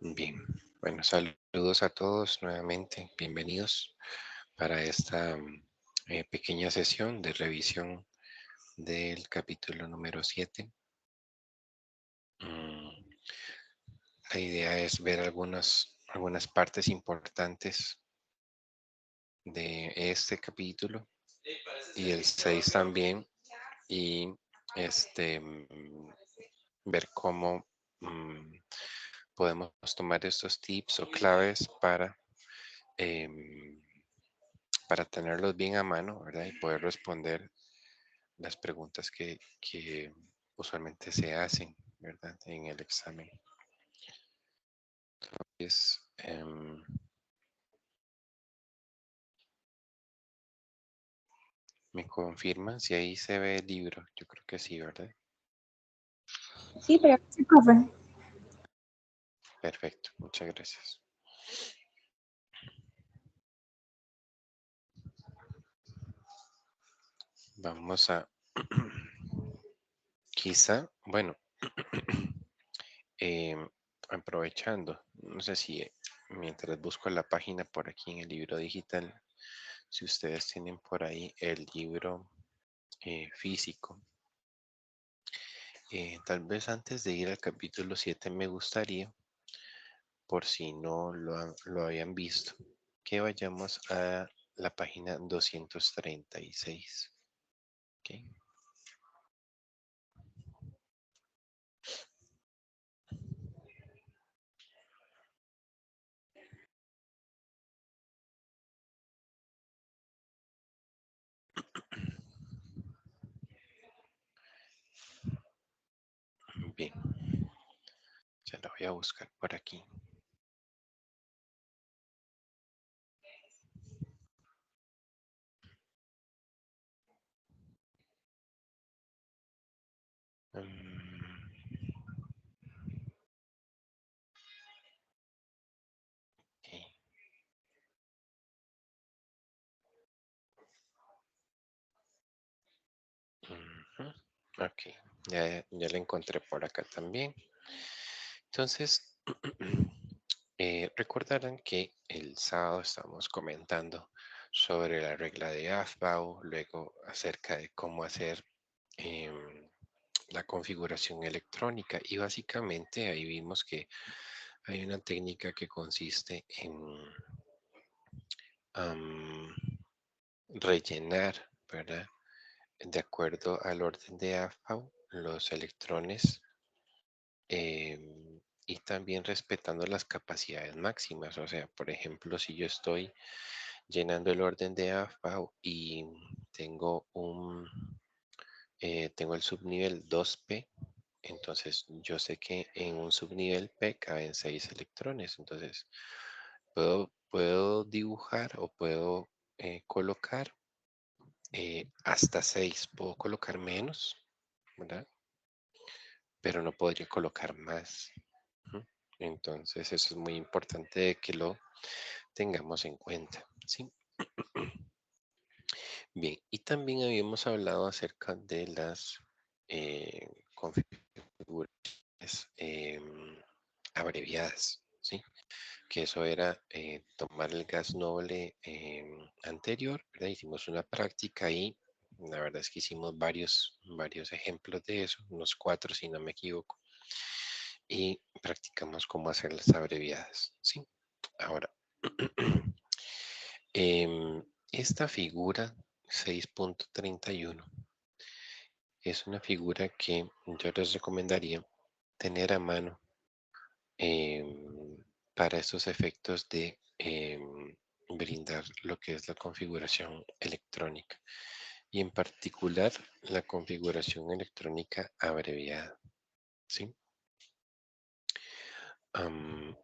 Bien, bueno, saludos a todos nuevamente, bienvenidos para esta pequeña sesión de revisión del capítulo número 7. La idea es ver algunas partes importantes de este capítulo y el 6 también, y ver cómo mm, podemos tomar estos tips o claves em, para tenerlos bien a mano, ¿verdad? Y poder responder las preguntas que usualmente se hacen, ¿verdad? En el examen. Entonces, ¿me confirman si ahí se ve el libro? Yo creo que sí, ¿verdad? Sí, pero sí, profe. Perfecto, muchas gracias. Vamos a, quizá, bueno, em, aprovechando, no sé si mientras busco la página por aquí en el libro digital, si ustedes tienen por ahí el libro físico. Tal vez antes de ir al capítulo 7 me gustaría, por si no lo habían visto, que vayamos a la página 236. ¿Ok? Bien, se lo voy a buscar por aquí. Mm, ok. Ujú, ok, ya la encontré por acá también. Entonces, recordarán que el sábado estamos comentando sobre la regla de Aufbau, luego acerca de cómo hacer em, la configuración electrónica, y básicamente ahí vimos que hay una técnica que consiste en am, rellenar, ¿verdad? De acuerdo al orden de Aufbau, los electrones, y también respetando las capacidades máximas. O sea, por ejemplo, si yo estoy llenando el orden de Aufbau y tengo el subnivel 2P, entonces yo sé que en un subnivel P caben 6 electrones. Entonces puedo dibujar o puedo colocar hasta 6. Puedo colocar menos, ¿verdad? Pero no podría colocar más. Ujú. Entonces eso es muy importante que lo tengamos en cuenta, ¿sí? Bien, y también habíamos hablado acerca de las configuraciones abreviadas, ¿sí? Que eso era tomar el gas noble anterior, ¿verdad? Hicimos una práctica y la verdad es que hicimos varios ejemplos de eso, unos 4 si no me equivoco, y practicamos cómo hacer las abreviadas, ¿sí? Ahora, esta figura 6.31 es una figura que yo les recomendaría tener a mano para estos efectos de brindar lo que es la configuración electrónica, y en particular la configuración electrónica abreviada, ¿sí? Am,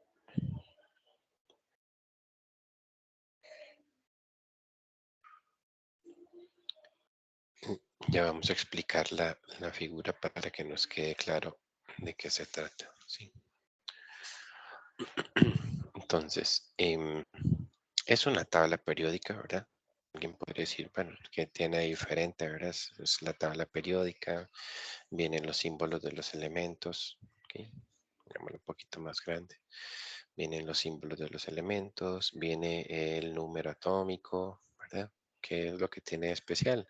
ya vamos a explicar la figura para que nos quede claro de qué se trata, ¿sí? Entonces, es una tabla periódica, ¿verdad? Alguien podría decir, bueno, ¿qué tiene de diferente, verdad? Es la tabla periódica, vienen los símbolos de los elementos, ¿ok? Hagámoslo un poquito más grande. Vienen los símbolos de los elementos, viene el número atómico, ¿verdad? ¿Qué es lo que tiene de especial?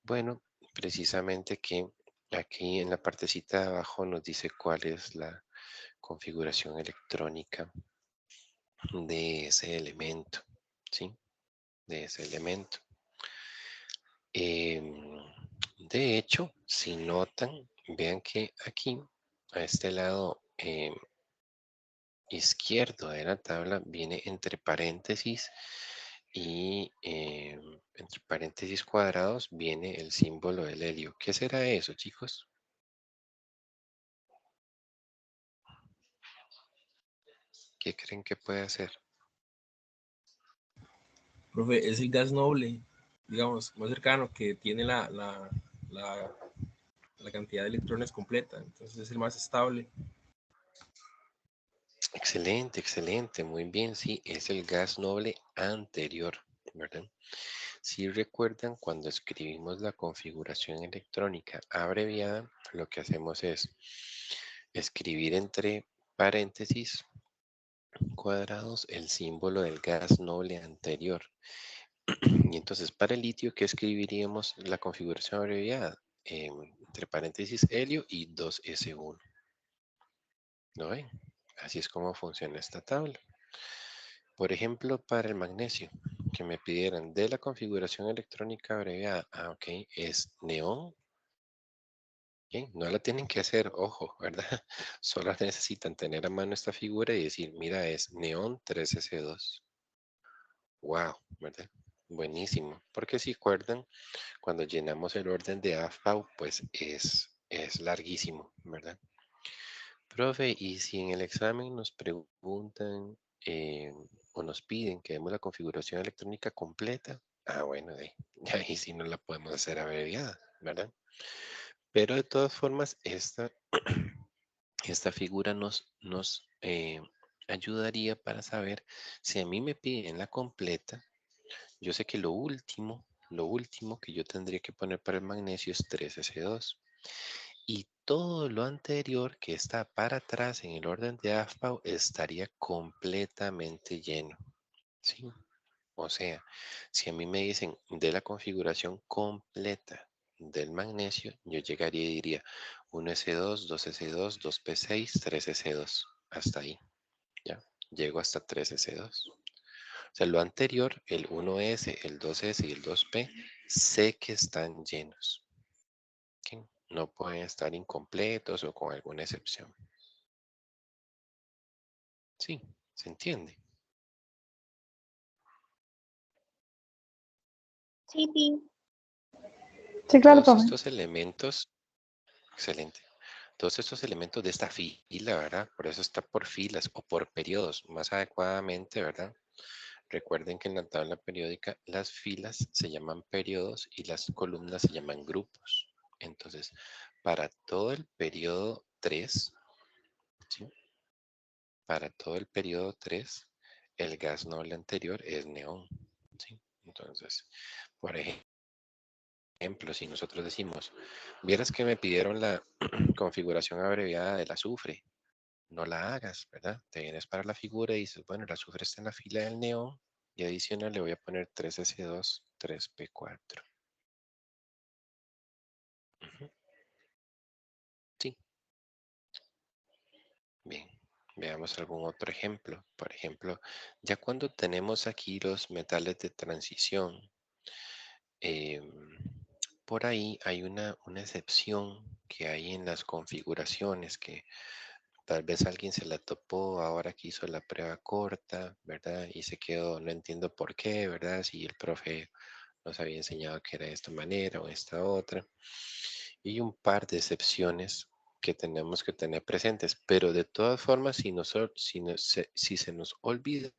Bueno, precisamente que aquí en la partecita de abajo nos dice cuál es la configuración electrónica de ese elemento, ¿sí? De ese elemento. De hecho, si notan, vean que aquí, a este lado izquierdo de la tabla, viene entre paréntesis y entre paréntesis cuadrados viene el símbolo del helio. ¿Qué será eso, chicos? ¿Qué creen que puede hacer? Profe, es el gas noble, digamos, más cercano, que tiene la cantidad de electrones completa, entonces es el más estable. Excelente, excelente, muy bien, sí, es el gas noble anterior, ¿verdad? Si recuerdan, cuando escribimos la configuración electrónica abreviada, lo que hacemos es escribir entre paréntesis cuadrados el símbolo del gas noble anterior. Y entonces para el litio, ¿qué escribiríamos la configuración abreviada? Entre paréntesis helio y 2s1. ¿No ven? Así es como funciona esta tabla. Por ejemplo, para el magnesio, que me pidieran de la configuración electrónica abreviada, ok, es neón. Ok, no la tienen que hacer, ojo, ¿verdad? Solo necesitan tener a mano esta figura y decir, mira, es neón 3s2. Wow, ¿verdad? Buenísimo. Porque si recuerdan, cuando llenamos el orden de AFPAU, pues es larguísimo, ¿verdad? Profe, y si en el examen nos preguntan o nos piden que demos la configuración electrónica completa, bueno, ahí sí no la podemos hacer abreviada, ¿verdad? Pero de todas formas, esta figura nos ayudaría para saber si a mí me piden la completa. Yo sé que lo último que yo tendría que poner para el magnesio es 3s2. Y todo lo anterior que está para atrás en el orden de AFPAU estaría completamente lleno. ¿Sí? O sea, si a mí me dicen de la configuración completa del magnesio, yo llegaría y diría 1s2, 2s2, 2p6, 3s2. Hasta ahí. ¿Ya? Llego hasta 3s2. O sea, lo anterior, el 1s, el 2s y el 2p, sé que están llenos. ¿Ok? No pueden estar incompletos o con alguna excepción. Sí, ¿se entiende? Sí, sí. Sí, claro, Todos profe. estos elementos, excelente. Todos estos elementos de esta fila, ¿verdad? Por eso está por filas o por periodos, más adecuadamente, ¿verdad? Recuerden que en la tabla periódica las filas se llaman periodos y las columnas se llaman grupos. Entonces, para todo el periodo 3, ¿sí? Para todo el periodo 3, el gas noble anterior es neón, ¿sí? Entonces, por ejemplo, si nosotros decimos, vieras que me pidieron la configuración abreviada del azufre, no la hagas, ¿verdad? Te vienes para la figura y dices, bueno, el azufre está en la fila del neón y adicional le voy a poner 3s2, 3p4. Ujú. Sí, bien. Veamos algún otro ejemplo. Por ejemplo, ya cuando tenemos aquí los metales de transición, em, por ahí hay una excepción que hay en las configuraciones que tal vez alguien se la topó ahora que hizo la prueba corta, ¿verdad? Y se quedó, no entiendo por qué, ¿verdad? Si el profe nos había enseñado que era de esta manera o esta otra. Y un par de excepciones que tenemos que tener presentes, pero de todas formas, si se nos olvida,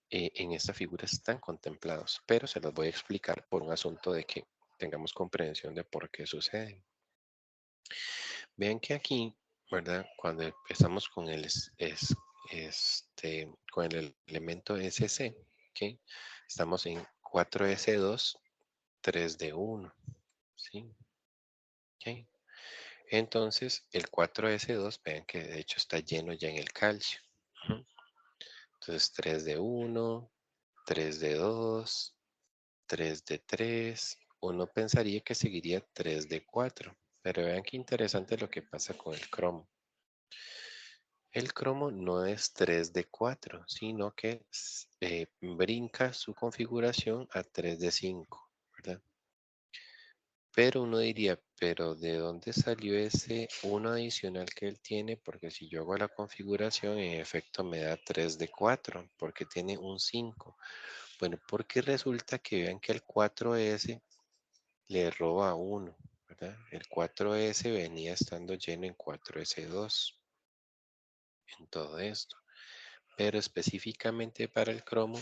en esta figura están contemplados, pero se los voy a explicar por un asunto de que tengamos comprensión de por qué suceden. Vean que aquí, ¿verdad? Cuando empezamos con con el elemento SC, ¿ok? Estamos en 4s2, 3d1, ¿sí? ¿Ok? Entonces, el 4s2, vean que de hecho está lleno ya en el calcio. Ujú. Entonces, 3 de 1, 3 de 2, 3 de 3. Uno pensaría que seguiría 3 de 4, pero vean qué interesante lo que pasa con el cromo. El cromo no es 3 de 4, sino que brinca su configuración a 3 de 5, ¿verdad? Pero uno diría, pero ¿de dónde salió ese 1 adicional que él tiene? Porque si yo hago la configuración, en efecto me da 3 de 4, porque tiene un 5. Bueno, porque resulta que vean que el 4S le roba 1, ¿verdad? El 4S venía estando lleno en 4S2 en todo esto. Pero específicamente para el cromo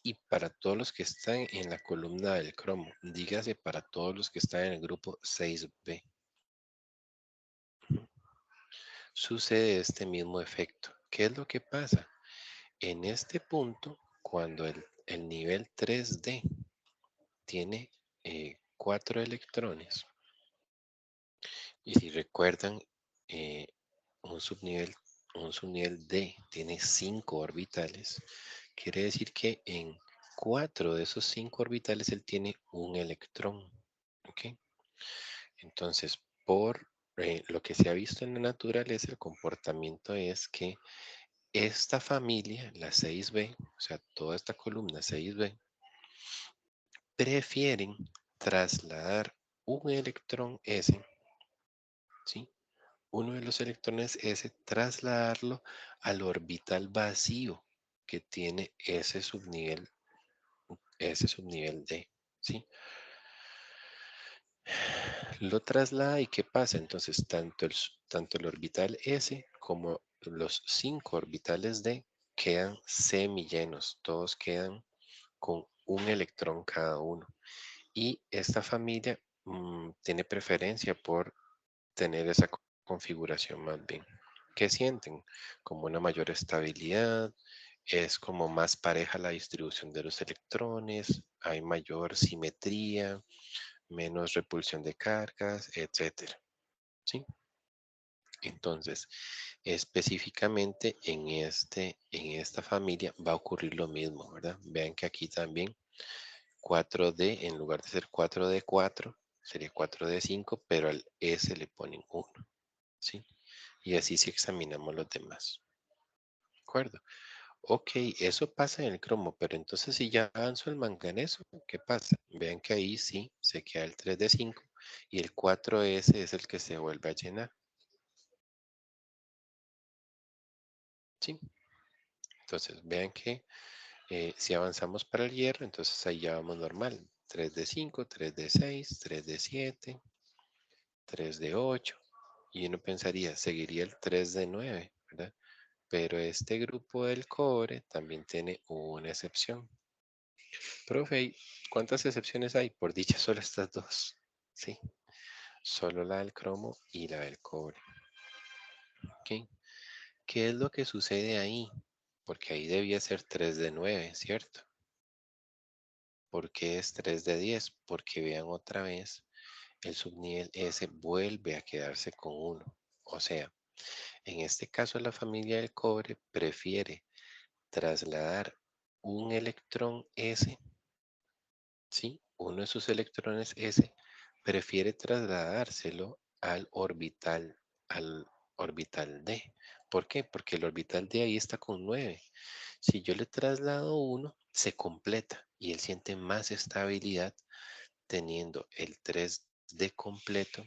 y para todos los que están en la columna del cromo, dígase para todos los que están en el grupo 6B. Sucede este mismo efecto. ¿Qué es lo que pasa? En este punto, cuando el nivel 3D tiene 4 electrones, y si recuerdan, eh, un subnivel, un subnivel D tiene 5 orbitales, quiere decir que en 4 de esos 5 orbitales él tiene un electrón. ¿Ok? Entonces, por lo que se ha visto en la naturaleza, el comportamiento es que esta familia, la 6B, o sea, toda esta columna 6B, prefieren trasladar un electrón S, ¿sí? Uno de los electrones S, trasladarlo al orbital vacío que tiene ese subnivel D, ¿sí? Lo traslada y ¿qué pasa? Entonces, tanto el orbital S como los 5 orbitales D quedan semillenos, todos quedan con un electrón cada uno. Y esta familia tiene preferencia por tener esa configuración más bien. ¿Qué sienten? Como una mayor estabilidad, es como más pareja la distribución de los electrones, hay mayor simetría, menos repulsión de cargas, etcétera. ¿Sí? Entonces, específicamente en esta familia va a ocurrir lo mismo, ¿verdad? Vean que aquí también 4D, en lugar de ser 4D4, sería 4D5, pero al S le ponen 1, ¿sí? Y así si examinamos los demás. ¿De acuerdo? Ok, eso pasa en el cromo, pero entonces si ya avanzo el manganeso, ¿qué pasa? Vean que ahí sí se queda el 3D5 y el 4S es el que se vuelve a llenar. ¿Sí? Entonces vean que si avanzamos para el hierro, entonces ahí ya vamos normal. 3D5, 3D6, 3D7, 3D8. Y uno pensaría, seguiría el 3D9, ¿verdad? Pero este grupo del cobre también tiene una excepción. Profe, ¿cuántas excepciones hay? Por dicha, solo estas dos. Sí, solo la del cromo y la del cobre. ¿Ok? ¿Qué es lo que sucede ahí? Porque ahí debía ser 3 de 9, ¿cierto? ¿Por qué es 3 de 10? Porque vean otra vez, el subnivel S vuelve a quedarse con 1. O sea, en este caso la familia del cobre prefiere trasladar un electrón S, ¿sí? Uno de sus electrones S prefiere trasladárselo al orbital D. ¿Por qué? Porque el orbital D ahí está con 9. Si yo le traslado uno, se completa y él siente más estabilidad teniendo el 3D completo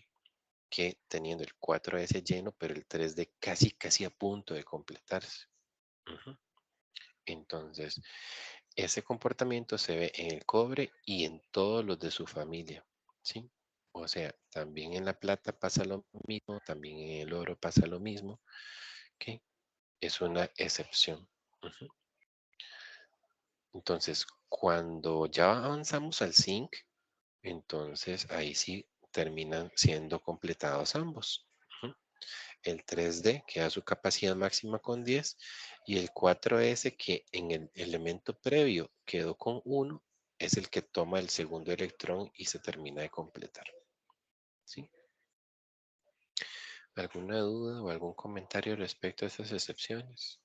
que teniendo el 4S lleno, pero el 3D casi a punto de completarse. Ujú. Entonces, ese comportamiento se ve en el cobre y en todos los de su familia, ¿sí? O sea, también en la plata pasa lo mismo, también en el oro pasa lo mismo, ¿ok? Es una excepción. Ujú. Entonces, cuando ya avanzamos al zinc, entonces ahí sí terminan siendo completados ambos. Ujú. El 3D que da su capacidad máxima con 10 y el 4S que en el elemento previo quedó con 1 es el que toma el segundo electrón y se termina de completar. ¿Sí? ¿Alguna duda o algún comentario respecto a estas excepciones?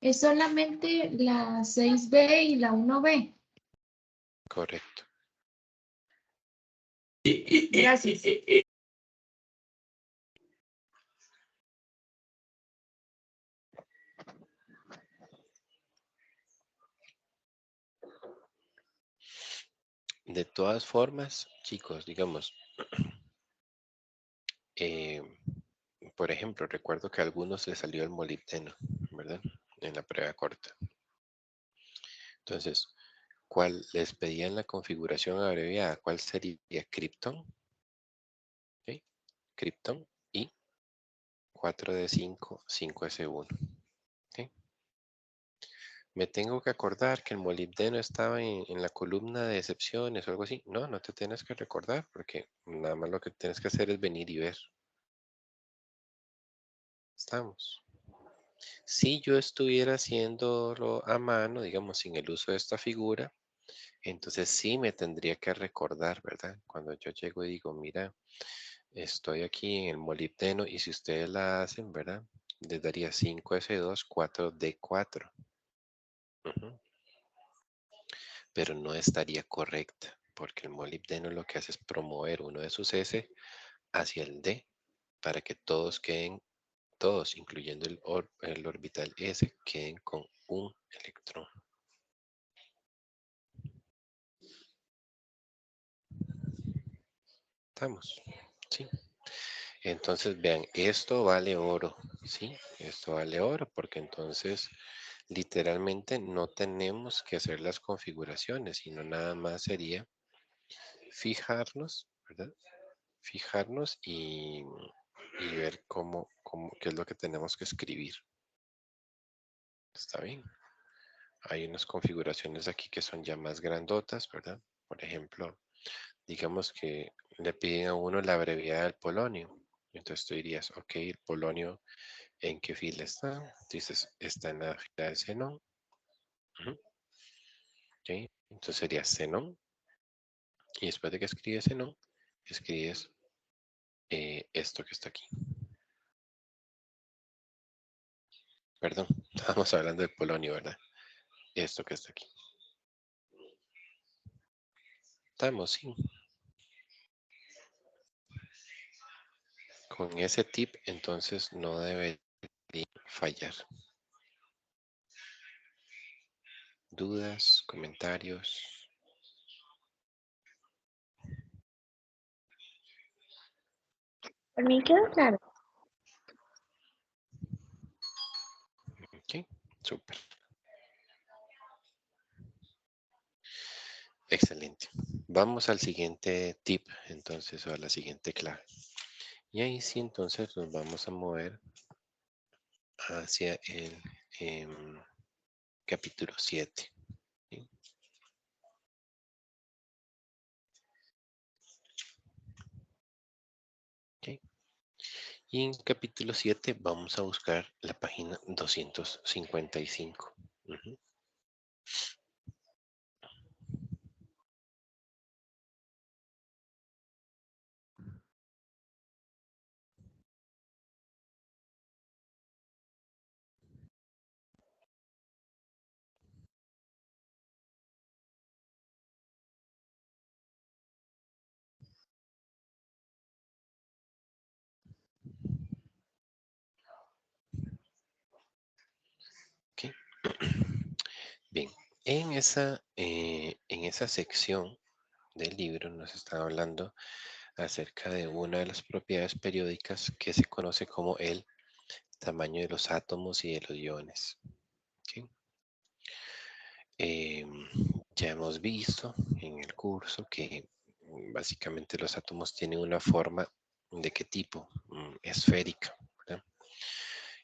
Es solamente la 6B y la 1B. Correcto. Gracias. De todas formas, chicos, digamos, eh, por ejemplo, recuerdo que a algunos les salió el molibdeno, ¿verdad? En la prueba corta. Entonces, ¿cuál les pedían la configuración abreviada? ¿Cuál sería? Krypton. ¿Ok? Krypton y 4D5, 5S1. ¿Ok? Me tengo que acordar que el molibdeno estaba en la columna de excepciones o algo así. No, no te tienes que recordar porque nada más lo que tienes que hacer es venir y ver. Estamos. Si yo estuviera haciéndolo a mano, digamos, sin el uso de esta figura, entonces sí me tendría que recordar, ¿verdad? Cuando yo llego y digo, mira, estoy aquí en el molibdeno y si ustedes la hacen, ¿verdad? Les daría 5S2, 4D4. Ujú. Pero no estaría correcta porque el molibdeno lo que hace es promover uno de sus S hacia el D para que todos queden, todos, incluyendo el orbital S, queden con un electrón. ¿Estamos? Sí. Entonces, vean, esto vale oro, ¿sí? Esto vale oro porque entonces literalmente no tenemos que hacer las configuraciones, sino nada más sería fijarnos, ¿verdad? Fijarnos y ver qué es lo que tenemos que escribir. ¿Está bien? Hay unas configuraciones aquí que son ya más grandotas, ¿verdad? Por ejemplo, digamos que le piden a uno la brevedad del polonio. Entonces tú dirías, ok, el polonio, ¿en qué fila está? Dices, está en la fila de xenón. Ujú. Ok, entonces sería xenón. Y después de que escribes xenón, escribes esto que está aquí. Perdón, estábamos hablando del polonio, ¿verdad? Esto que está aquí. Estamos, sí. Con ese tip, entonces no debe fallar. ¿Dudas, comentarios? Por mí quedó claro. Ok, súper. Excelente. Vamos al siguiente tip, entonces, o a la siguiente clave. Y ahí sí, entonces nos vamos a mover hacia el capítulo 7. ¿Sí? Ok. Y en capítulo 7 vamos a buscar la página 255. Ujú. Ok. Bien, en esa sección del libro nos está hablando acerca de una de las propiedades periódicas que se conoce como el tamaño de los átomos y de los iones. ¿Sí? Ya hemos visto en el curso que básicamente los átomos tienen una forma de qué tipo, esférica, ¿verdad?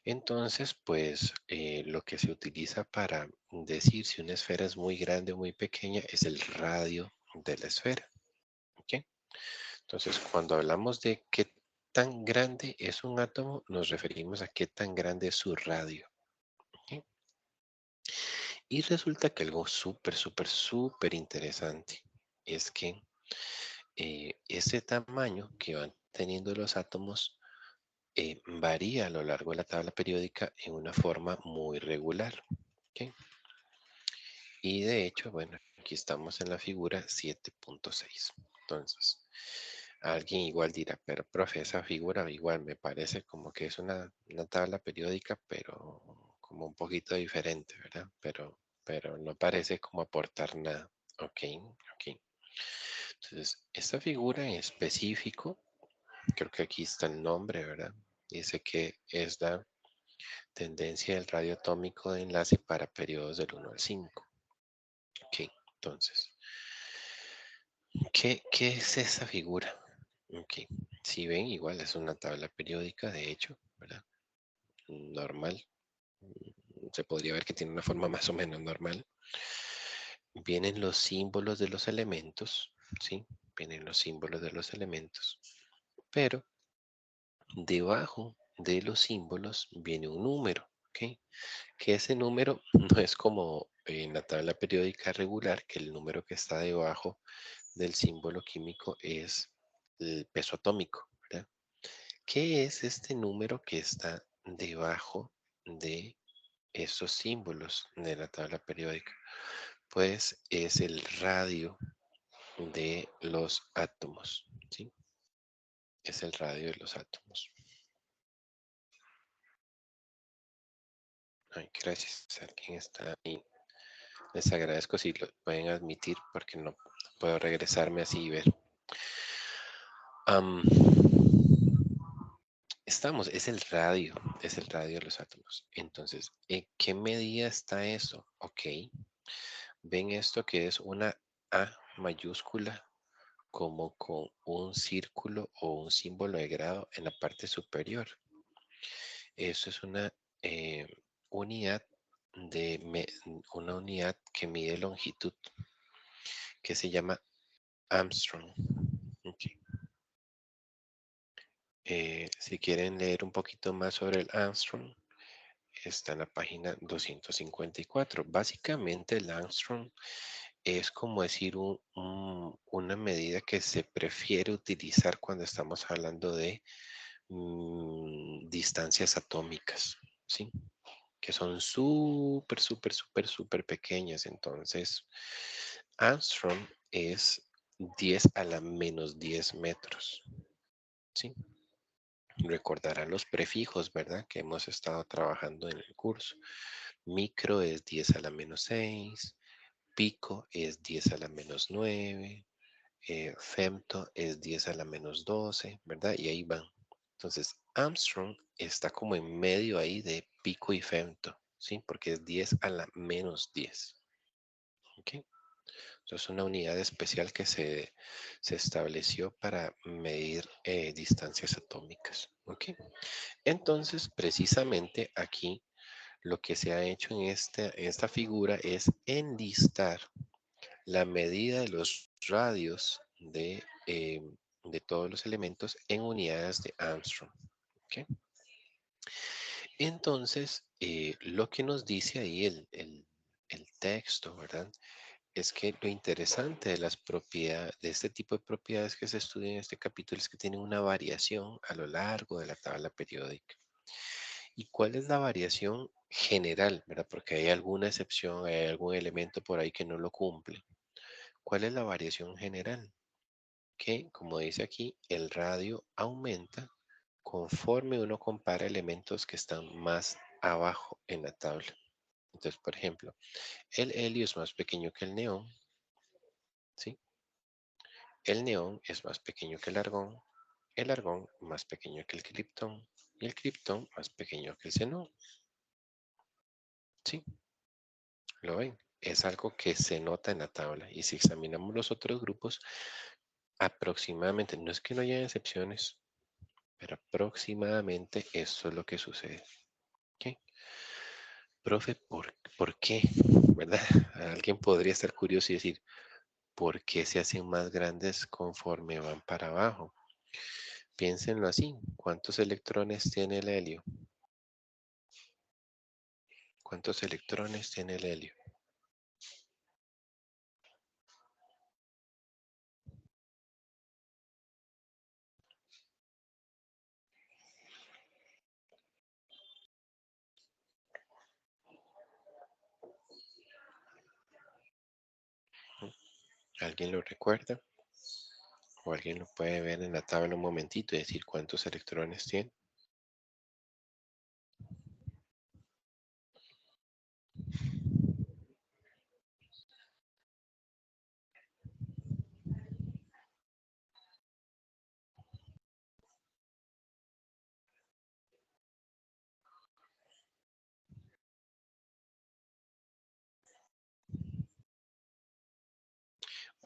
Entonces, pues lo que se utiliza para decir si una esfera es muy grande o muy pequeña es el radio de la esfera. Entonces, cuando hablamos de qué tan grande es un átomo, nos referimos a qué tan grande es su radio. ¿Ok? Y resulta que algo súper interesante es que ese tamaño que van teniendo los átomos varía a lo largo de la tabla periódica en una forma muy regular. ¿Ok? Y de hecho, bueno, aquí estamos en la figura 7.6. Entonces, alguien igual dirá, pero profe, esa figura igual me parece como que es una tabla periódica, pero como un poquito diferente, ¿verdad? Pero no parece como aportar nada. Ok, ok. Entonces, esta figura en específico, creo que aquí está el nombre, ¿verdad? Dice que es la tendencia del radio atómico de enlace para periodos del 1 al 5. Ok, entonces, ¿qué es esa figura? Ok, si ven, igual es una tabla periódica, de hecho, ¿verdad? Normal. Se podría ver que tiene una forma más o menos normal. Vienen los símbolos de los elementos, ¿sí? Vienen los símbolos de los elementos, pero debajo de los símbolos viene un número, ¿ok? Que ese número no es como en la tabla periódica regular, que el número que está debajo del símbolo químico es el peso atómico, ¿verdad? ¿Qué es este número que está debajo de esos símbolos de la tabla periódica? Pues es el radio de los átomos, ¿sí? Es el radio de los átomos. Ay, gracias. ¿Alguien está ahí? Les agradezco si lo pueden admitir porque no puedo regresarme así y ver. Am, es el radio de los átomos. Entonces, ¿en qué medida está eso? Ok, ven esto que es una A mayúscula como con un círculo o un símbolo de grado en la parte superior. Eso es eh, unidad una unidad que mide longitud, que se llama Armstrong. Ok. Si quieren leer un poquito más sobre el Armstrong, está en la página 254. Básicamente el Armstrong es como decir una medida que se prefiere utilizar cuando estamos hablando de distancias atómicas, ¿sí? Que son súper pequeñas. Entonces, Armstrong es 10 a la menos 10 metros, ¿sí? Recordarán los prefijos, ¿verdad? Que hemos estado trabajando en el curso. Micro es 10 a la menos 6, pico es 10 a la menos 9, femto es 10 a la menos 12, ¿verdad? Y ahí van. Entonces, Armstrong está como en medio ahí de pico y femto, ¿sí? Porque es 10 a la menos 10. ¿Ok? Entonces, es una unidad especial que se estableció para medir distancias atómicas. ¿Ok? Entonces, precisamente aquí lo que se ha hecho en esta figura es enlistar la medida de los radios de todos los elementos en unidades de Armstrong. ¿Okay? Entonces, lo que nos dice ahí el texto, ¿verdad? Es que lo interesante de las propiedades, de este tipo de propiedades que se estudian en este capítulo es que tienen una variación a lo largo de la tabla periódica. ¿Y cuál es la variación general, verdad? Porque hay alguna excepción, hay algún elemento por ahí que no lo cumple. ¿Cuál es la variación general? Que, como dice aquí, el radio aumenta conforme uno compara elementos que están más abajo en la tabla. Entonces, por ejemplo, el helio es más pequeño que el neón, ¿sí? El neón es más pequeño que el argón más pequeño que el criptón y el criptón más pequeño que el xenón, ¿sí? ¿Lo ven? Es algo que se nota en la tabla. Y si examinamos los otros grupos, aproximadamente, no es que no haya excepciones, pero aproximadamente esto es lo que sucede. ¿Ok? Profe, ¿por qué? ¿Verdad? Alguien podría estar curioso y decir, ¿Por qué se hacen más grandes conforme van para abajo? Piénsenlo así. ¿Cuántos electrones tiene el helio? ¿Cuántos electrones tiene el helio? ¿Alguien lo recuerda? ¿O alguien lo puede ver en la tabla un momentito y decir cuántos electrones tiene?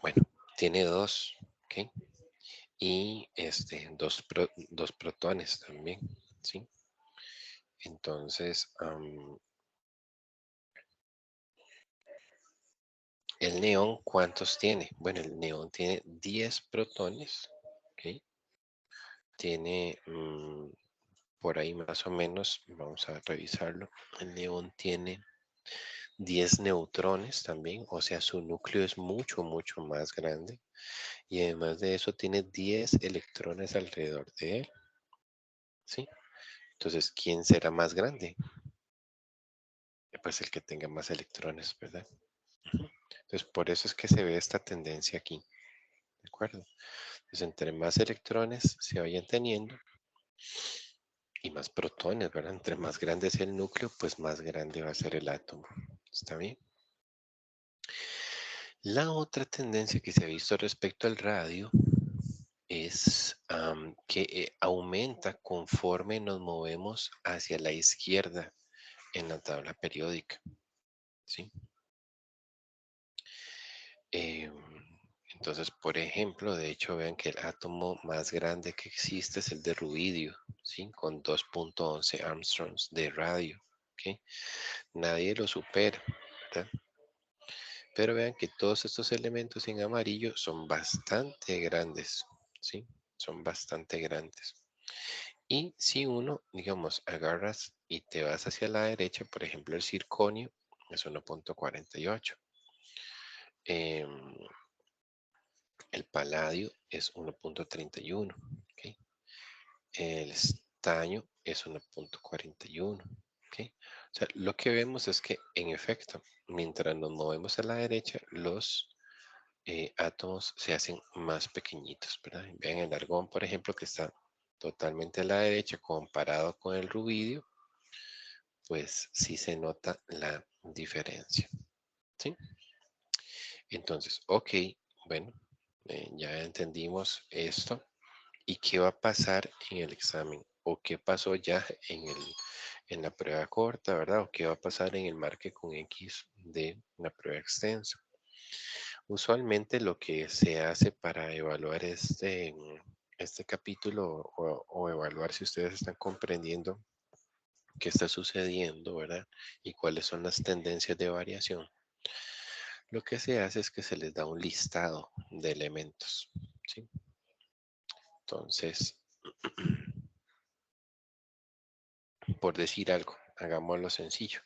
Bueno, tiene dos, ¿ok? Y dos protones también, ¿sí? Entonces, el neón, ¿cuántos tiene? Bueno, el neón tiene 10 protones, ¿ok? Tiene por ahí más o menos, vamos a revisarlo, el neón tiene 10 neutrones también, o sea, su núcleo es mucho, mucho más grande. Y además de eso tiene 10 electrones alrededor de él, ¿sí? Entonces, ¿quién será más grande? Pues el que tenga más electrones, ¿verdad? Ujú. Entonces, por eso es que se ve esta tendencia aquí, ¿de acuerdo? Entonces, entre más electrones se vayan teniendo y más protones, ¿verdad? Entre más grande sea el núcleo, pues más grande va a ser el átomo. ¿Está bien? La otra tendencia que se ha visto respecto al radio es que aumenta conforme nos movemos hacia la izquierda en la tabla periódica, ¿sí? Em, entonces, por ejemplo, de hecho, vean que el átomo más grande que existe es el de rubidio, ¿sí? Con 2.11 Armstrongs de radio, ¿ok? Nadie lo supera, ¿verdad? Pero vean que todos estos elementos en amarillo son bastante grandes, ¿sí? Son bastante grandes. Y si uno, digamos, agarras y te vas hacia la derecha, por ejemplo, el circonio es 1.48. El paladio es 1.31. ¿Ok? El estaño es 1.41. ¿Ok? O sea, lo que vemos es que, en efecto, mientras nos movemos a la derecha, los átomos se hacen más pequeñitos, ¿verdad? Vean el argón, por ejemplo, que está totalmente a la derecha comparado con el rubidio, pues sí se nota la diferencia, ¿sí? Entonces, ok, bueno, ya entendimos esto. ¿Y qué va a pasar en el examen? ¿O qué pasó ya en la prueba corta, verdad? ¿O qué va a pasar en el marque con X de la prueba extensa? Usualmente lo que se hace para evaluar este capítulo o evaluar si ustedes están comprendiendo qué está sucediendo, ¿verdad? Y cuáles son las tendencias de variación. Lo que se hace es que se les da un listado de elementos, ¿sí? Entonces, por decir algo, hagámoslo sencillo.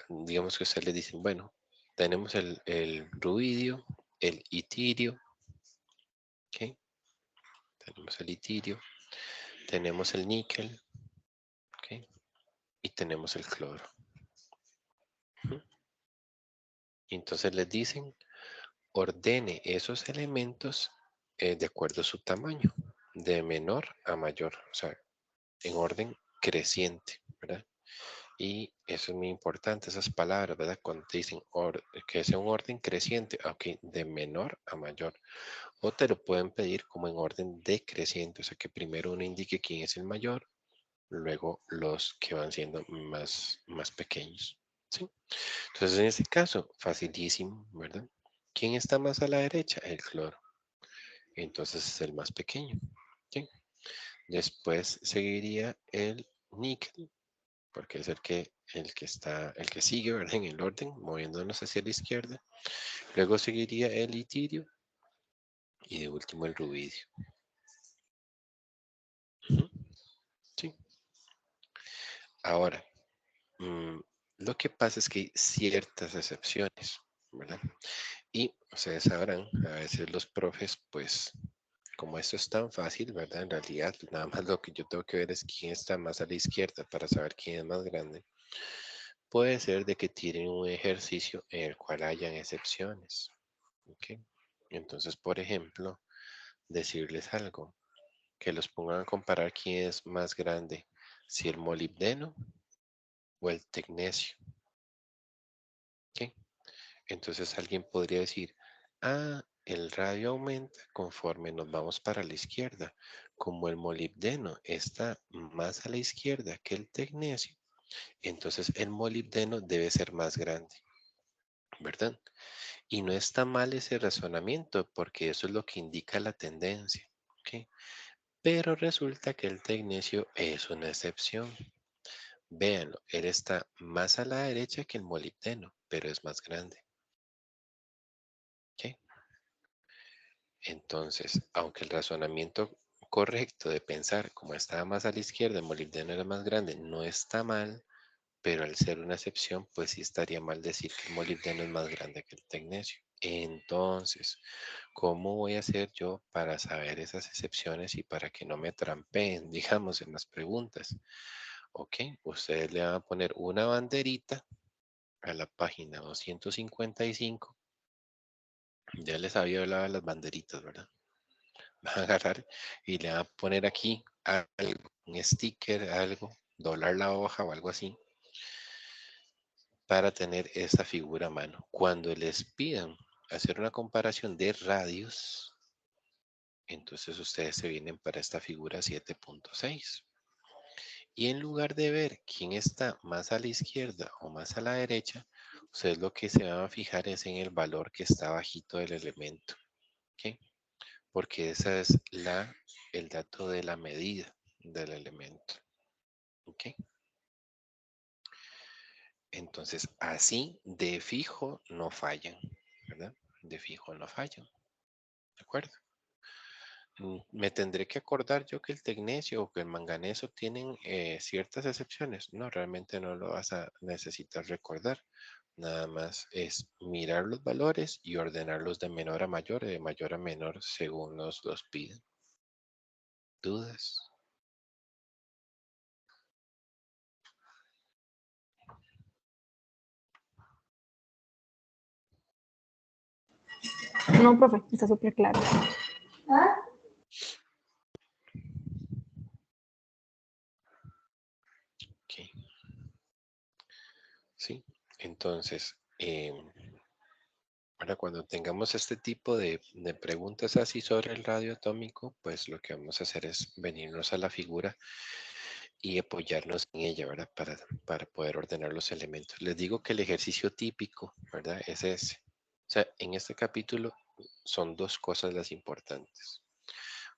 Digamos que ustedes le dicen, bueno, tenemos el rubidio, el itirio, ¿ok? Tenemos el itirio, tenemos el níquel, ¿ok? Y tenemos el cloro. Ujú. Entonces les dicen, ordene esos elementos de acuerdo a su tamaño, de menor a mayor, o sea, en orden creciente, ¿verdad? Y eso es muy importante, esas palabras, ¿verdad? Cuando te dicen que sea un orden creciente, ok, de menor a mayor. O te lo pueden pedir como en orden decreciente, o sea que primero uno indique quién es el mayor, luego los que van siendo más pequeños, ¿sí? Entonces en este caso, facilísimo, ¿verdad? ¿Quién está más a la derecha? El cloro. Entonces es el más pequeño, ¿sí? Después seguiría el níquel, porque es el que el que sigue, ¿verdad? En el orden, moviéndonos hacia la izquierda. Luego seguiría el itirio y de último el rubidio. Ujú, sí. Ahora, lo que pasa es que hay ciertas excepciones, ¿verdad? Y ustedes sabrán, a veces los profes, pues, como esto es tan fácil, ¿verdad? En realidad, nada más lo que yo tengo que ver es quién está más a la izquierda para saber quién es más grande. Puede ser de que tienen un ejercicio en el cual hayan excepciones. ¿Ok? Entonces, por ejemplo, decirles algo, que los pongan a comparar quién es más grande, si el molibdeno o el tecnecio. ¿Ok? Entonces alguien podría decir, el radio aumenta conforme nos vamos para la izquierda. Como el molibdeno está más a la izquierda que el tecnecio, entonces el molibdeno debe ser más grande, ¿verdad? Y no está mal ese razonamiento porque eso es lo que indica la tendencia, ¿ok? Pero resulta que el tecnecio es una excepción. Véanlo, él está más a la derecha que el molibdeno, pero es más grande, ¿ok? Entonces, aunque el razonamiento correcto de pensar como estaba más a la izquierda, el molibdeno era más grande, no está mal, pero al ser una excepción, pues sí estaría mal decir que el molibdeno es más grande que el tecnecio. Entonces, ¿cómo voy a hacer yo para saber esas excepciones y para que no me trampeen, digamos, en las preguntas? Ok, ustedes le van a poner una banderita a la página 255. Ya les había hablado de las banderitas, ¿verdad? Va a agarrar y le va a poner aquí algo, un sticker, algo, doblar la hoja o algo así, para tener esa figura a mano. Cuando les pidan hacer una comparación de radios, entonces ustedes se vienen para esta figura 7.6. Y en lugar de ver quién está más a la izquierda o más a la derecha, ustedes lo que se van a fijar es en el valor que está bajito del elemento. ¿Ok? Porque esa es el dato de la medida del elemento. ¿Ok? Entonces, así de fijo no fallan, ¿verdad? De fijo no fallan. ¿De acuerdo? ¿Me tendré que acordar yo que el tecnecio o que el manganeso tienen ciertas excepciones? No, realmente no lo vas a necesitar recordar. Nada más es mirar los valores y ordenarlos de menor a mayor y de mayor a menor según nos los piden. ¿Dudas? No, profe, está súper claro. Ok. Sí, entonces, ahora cuando tengamos este tipo de preguntas así sobre el radio atómico, pues lo que vamos a hacer es venirnos a la figura y apoyarnos en ella, ¿verdad? Para poder ordenar los elementos. Les digo que el ejercicio típico, ¿verdad? Es ese. O sea, en este capítulo son dos cosas las importantes.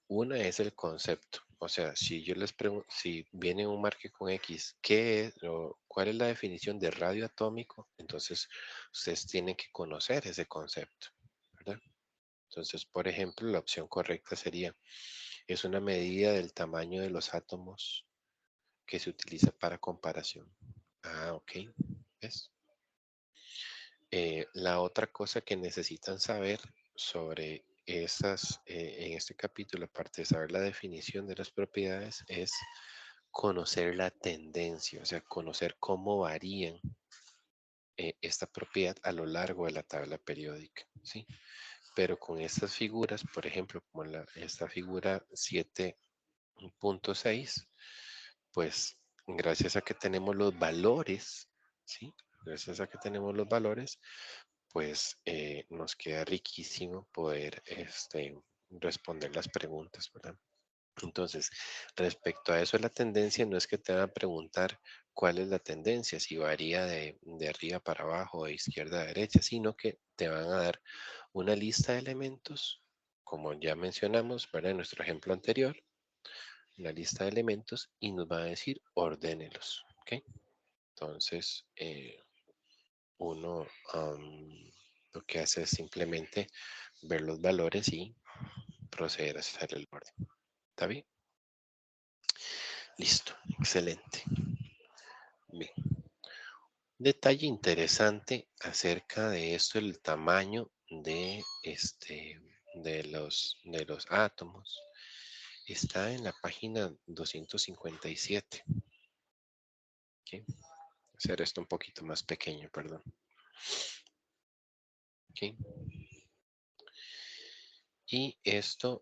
Una es el concepto. O sea, si yo les pregunto, si viene un marque con X, ¿qué es o cuál es la definición de radio atómico? Entonces, ustedes tienen que conocer ese concepto, ¿verdad? Entonces, por ejemplo, la opción correcta sería, es una medida del tamaño de los átomos que se utiliza para comparación. Ok. ¿Ves? La otra cosa que necesitan saber sobre esas, en este capítulo, aparte de saber la definición de las propiedades, es conocer la tendencia, o sea, conocer cómo varían esta propiedad a lo largo de la tabla periódica, ¿sí? Pero con estas figuras, por ejemplo, como esta figura 7.6, pues gracias a que tenemos los valores, ¿sí? Gracias a que tenemos los valores, pues nos queda riquísimo poder responder las preguntas, ¿verdad? Entonces, respecto a eso, la tendencia no es que te van a preguntar cuál es la tendencia, si varía de arriba para abajo o de izquierda a derecha, sino que te van a dar una lista de elementos, como ya mencionamos, ¿verdad? En nuestro ejemplo anterior, una lista de elementos y nos van a decir ordénelos, ¿ok? entonces uno lo que hace es simplemente ver los valores y proceder a hacer el orden. ¿Está bien? Listo, excelente. Bien. Detalle interesante acerca de esto, el tamaño de de los átomos, está en la página 257. ¿Ok? Hacer esto un poquito más pequeño, perdón. ¿Ok? Y esta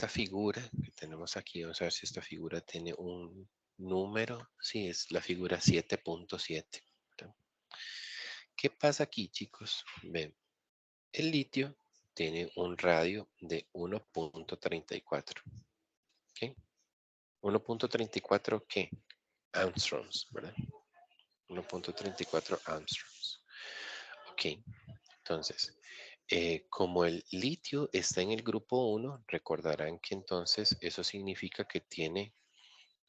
figura que tenemos aquí, vamos a ver si esta figura tiene un número. Sí, es la figura 7.7. ¿Qué pasa aquí, chicos? Ven, el litio tiene un radio de 1.34. ¿Ok? 1.34, ¿qué? Angstroms, ¿verdad? 1.34 Angstroms. Ok, entonces, como el litio está en el grupo 1, recordarán que entonces eso significa que tiene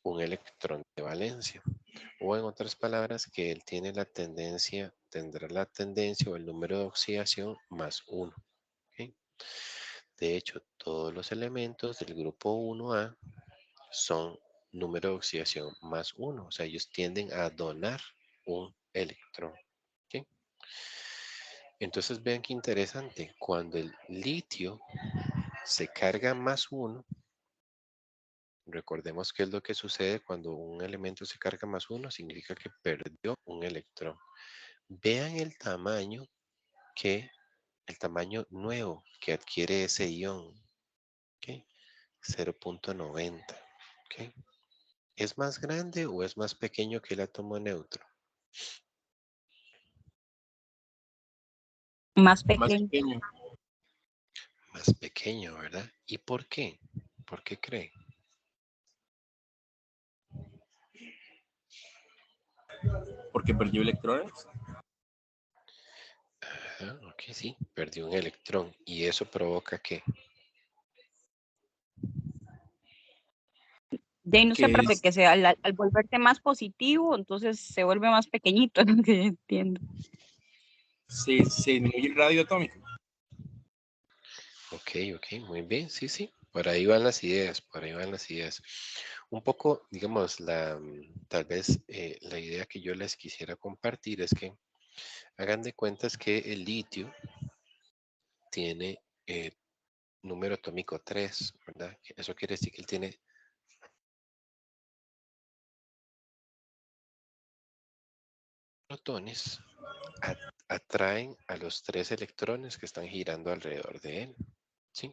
un electrón de valencia. O en otras palabras, que él tiene la tendencia, tendrá la tendencia o el número de oxidación más 1. ¿Okay? De hecho, todos los elementos del grupo 1A son número de oxidación más 1. O sea, ellos tienden a donar un electrón. ¿Okay? Entonces vean qué interesante. Cuando el litio se carga más 1, recordemos qué es lo que sucede cuando un elemento se carga más 1, significa que perdió un electrón. Vean el tamaño nuevo que adquiere ese ion, ¿okay? 0.90. ¿Okay? ¿Es más grande o es más pequeño que el átomo neutro? Más Más pequeño. pequeño. Más pequeño, ¿verdad? ¿Y por qué? ¿Por qué cree? Porque perdió electrones. Ok, sí, perdió un electrón. ¿Y eso provoca qué? De ahí no sé, Que profe, es, que sea, al volverse más positivo, entonces se vuelve más pequeñito, es lo que yo entiendo. se disminuye el radio atómico. Ok, ok, muy bien, sí, sí. Por ahí van las ideas, por ahí van las ideas. Un poco, digamos, tal vez la idea que yo les quisiera compartir es que hagan de cuentas que el litio tiene número atómico 3, ¿verdad? Eso quiere decir que él tiene protones, atraen a los 3 electrones que están girando alrededor de él, ¿sí?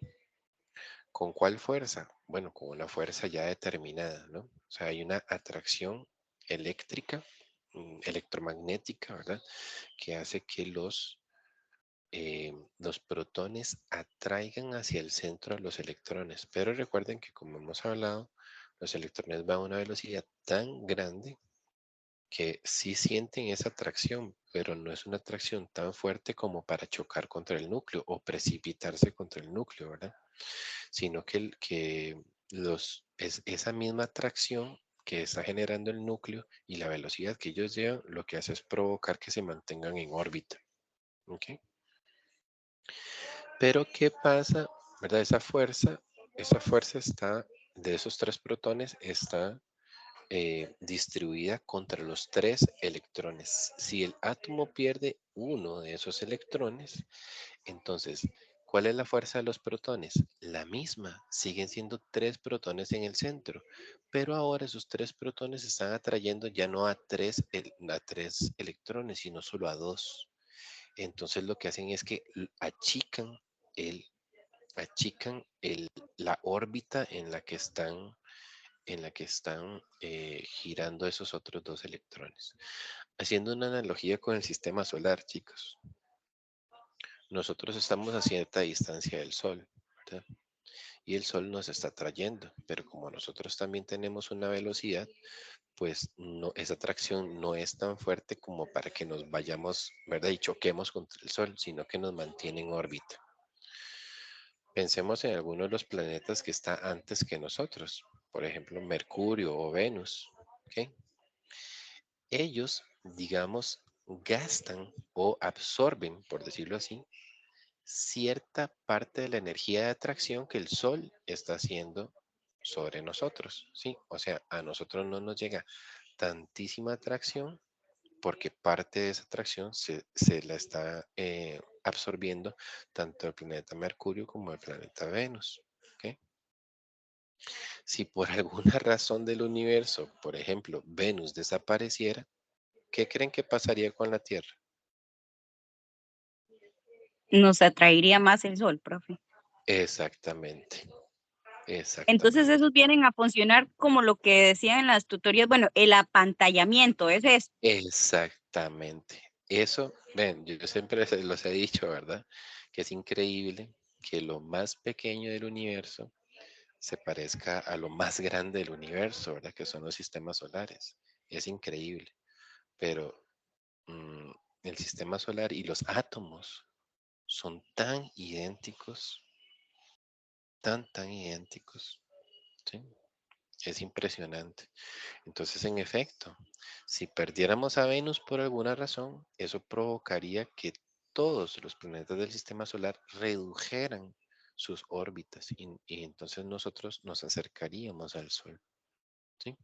¿Con cuál fuerza? Bueno, con una fuerza ya determinada, ¿no? O sea, hay una atracción eléctrica, electromagnética, ¿verdad? Que hace que los protones atraigan hacia el centro a los electrones. Pero recuerden que, como hemos hablado, los electrones van a una velocidad tan grande que sí sienten esa atracción, pero no es una atracción tan fuerte como para chocar contra el núcleo o precipitarse contra el núcleo, ¿verdad? Sino es esa misma atracción que está generando el núcleo y la velocidad que ellos llevan, lo que hace es provocar que se mantengan en órbita. ¿Ok? Pero ¿qué pasa? ¿Verdad? Esa fuerza está, de esos 3 protones, está distribuida contra los 3 electrones. Si el átomo pierde uno de esos electrones, entonces, ¿cuál es la fuerza de los protones? La misma, siguen siendo 3 protones en el centro, pero ahora esos 3 protones están atrayendo ya no a 3 electrones, sino solo a 2. Entonces lo que hacen es que el, la órbita en la que están girando esos otros 2 electrones. Haciendo una analogía con el sistema solar, chicos. Nosotros estamos a cierta distancia del Sol, ¿verdad? Y el Sol nos está trayendo, pero como nosotros también tenemos una velocidad, pues no, esa atracción no es tan fuerte como para que nos vayamos, ¿verdad? Y choquemos contra el Sol, sino que nos mantiene en órbita. Pensemos en alguno de los planetas que está antes que nosotros, por ejemplo, Mercurio o Venus, ¿ok? ellos, digamos, gastan o absorben, por decirlo así, cierta parte de la energía de atracción que el Sol está haciendo sobre nosotros, ¿sí? O sea, a nosotros no nos llega tantísima atracción porque parte de esa atracción se la está absorbiendo tanto el planeta Mercurio como el planeta Venus, ¿ok? Si por alguna razón del universo, por ejemplo, Venus desapareciera, ¿qué creen que pasaría con la Tierra? Nos atraería más el sol, profe. Exactamente, Entonces exactamente. esos vienen a funcionar como lo que decían en las tutorías, bueno, el apantallamiento, ese es. Exactamente. Eso, ven, yo siempre los he dicho, ¿verdad? Que es increíble que lo más pequeño del universo se parezca a lo más grande del universo, ¿verdad? Que son los sistemas solares. Es increíble, pero mm, el sistema solar y los átomos son tan idénticos, tan idénticos, ¿sí? Es impresionante. Entonces, en efecto, si perdiéramos a Venus por alguna razón, eso provocaría que todos los planetas del sistema solar redujeran sus órbitas y entonces nosotros nos acercaríamos al Sol, ¿sí?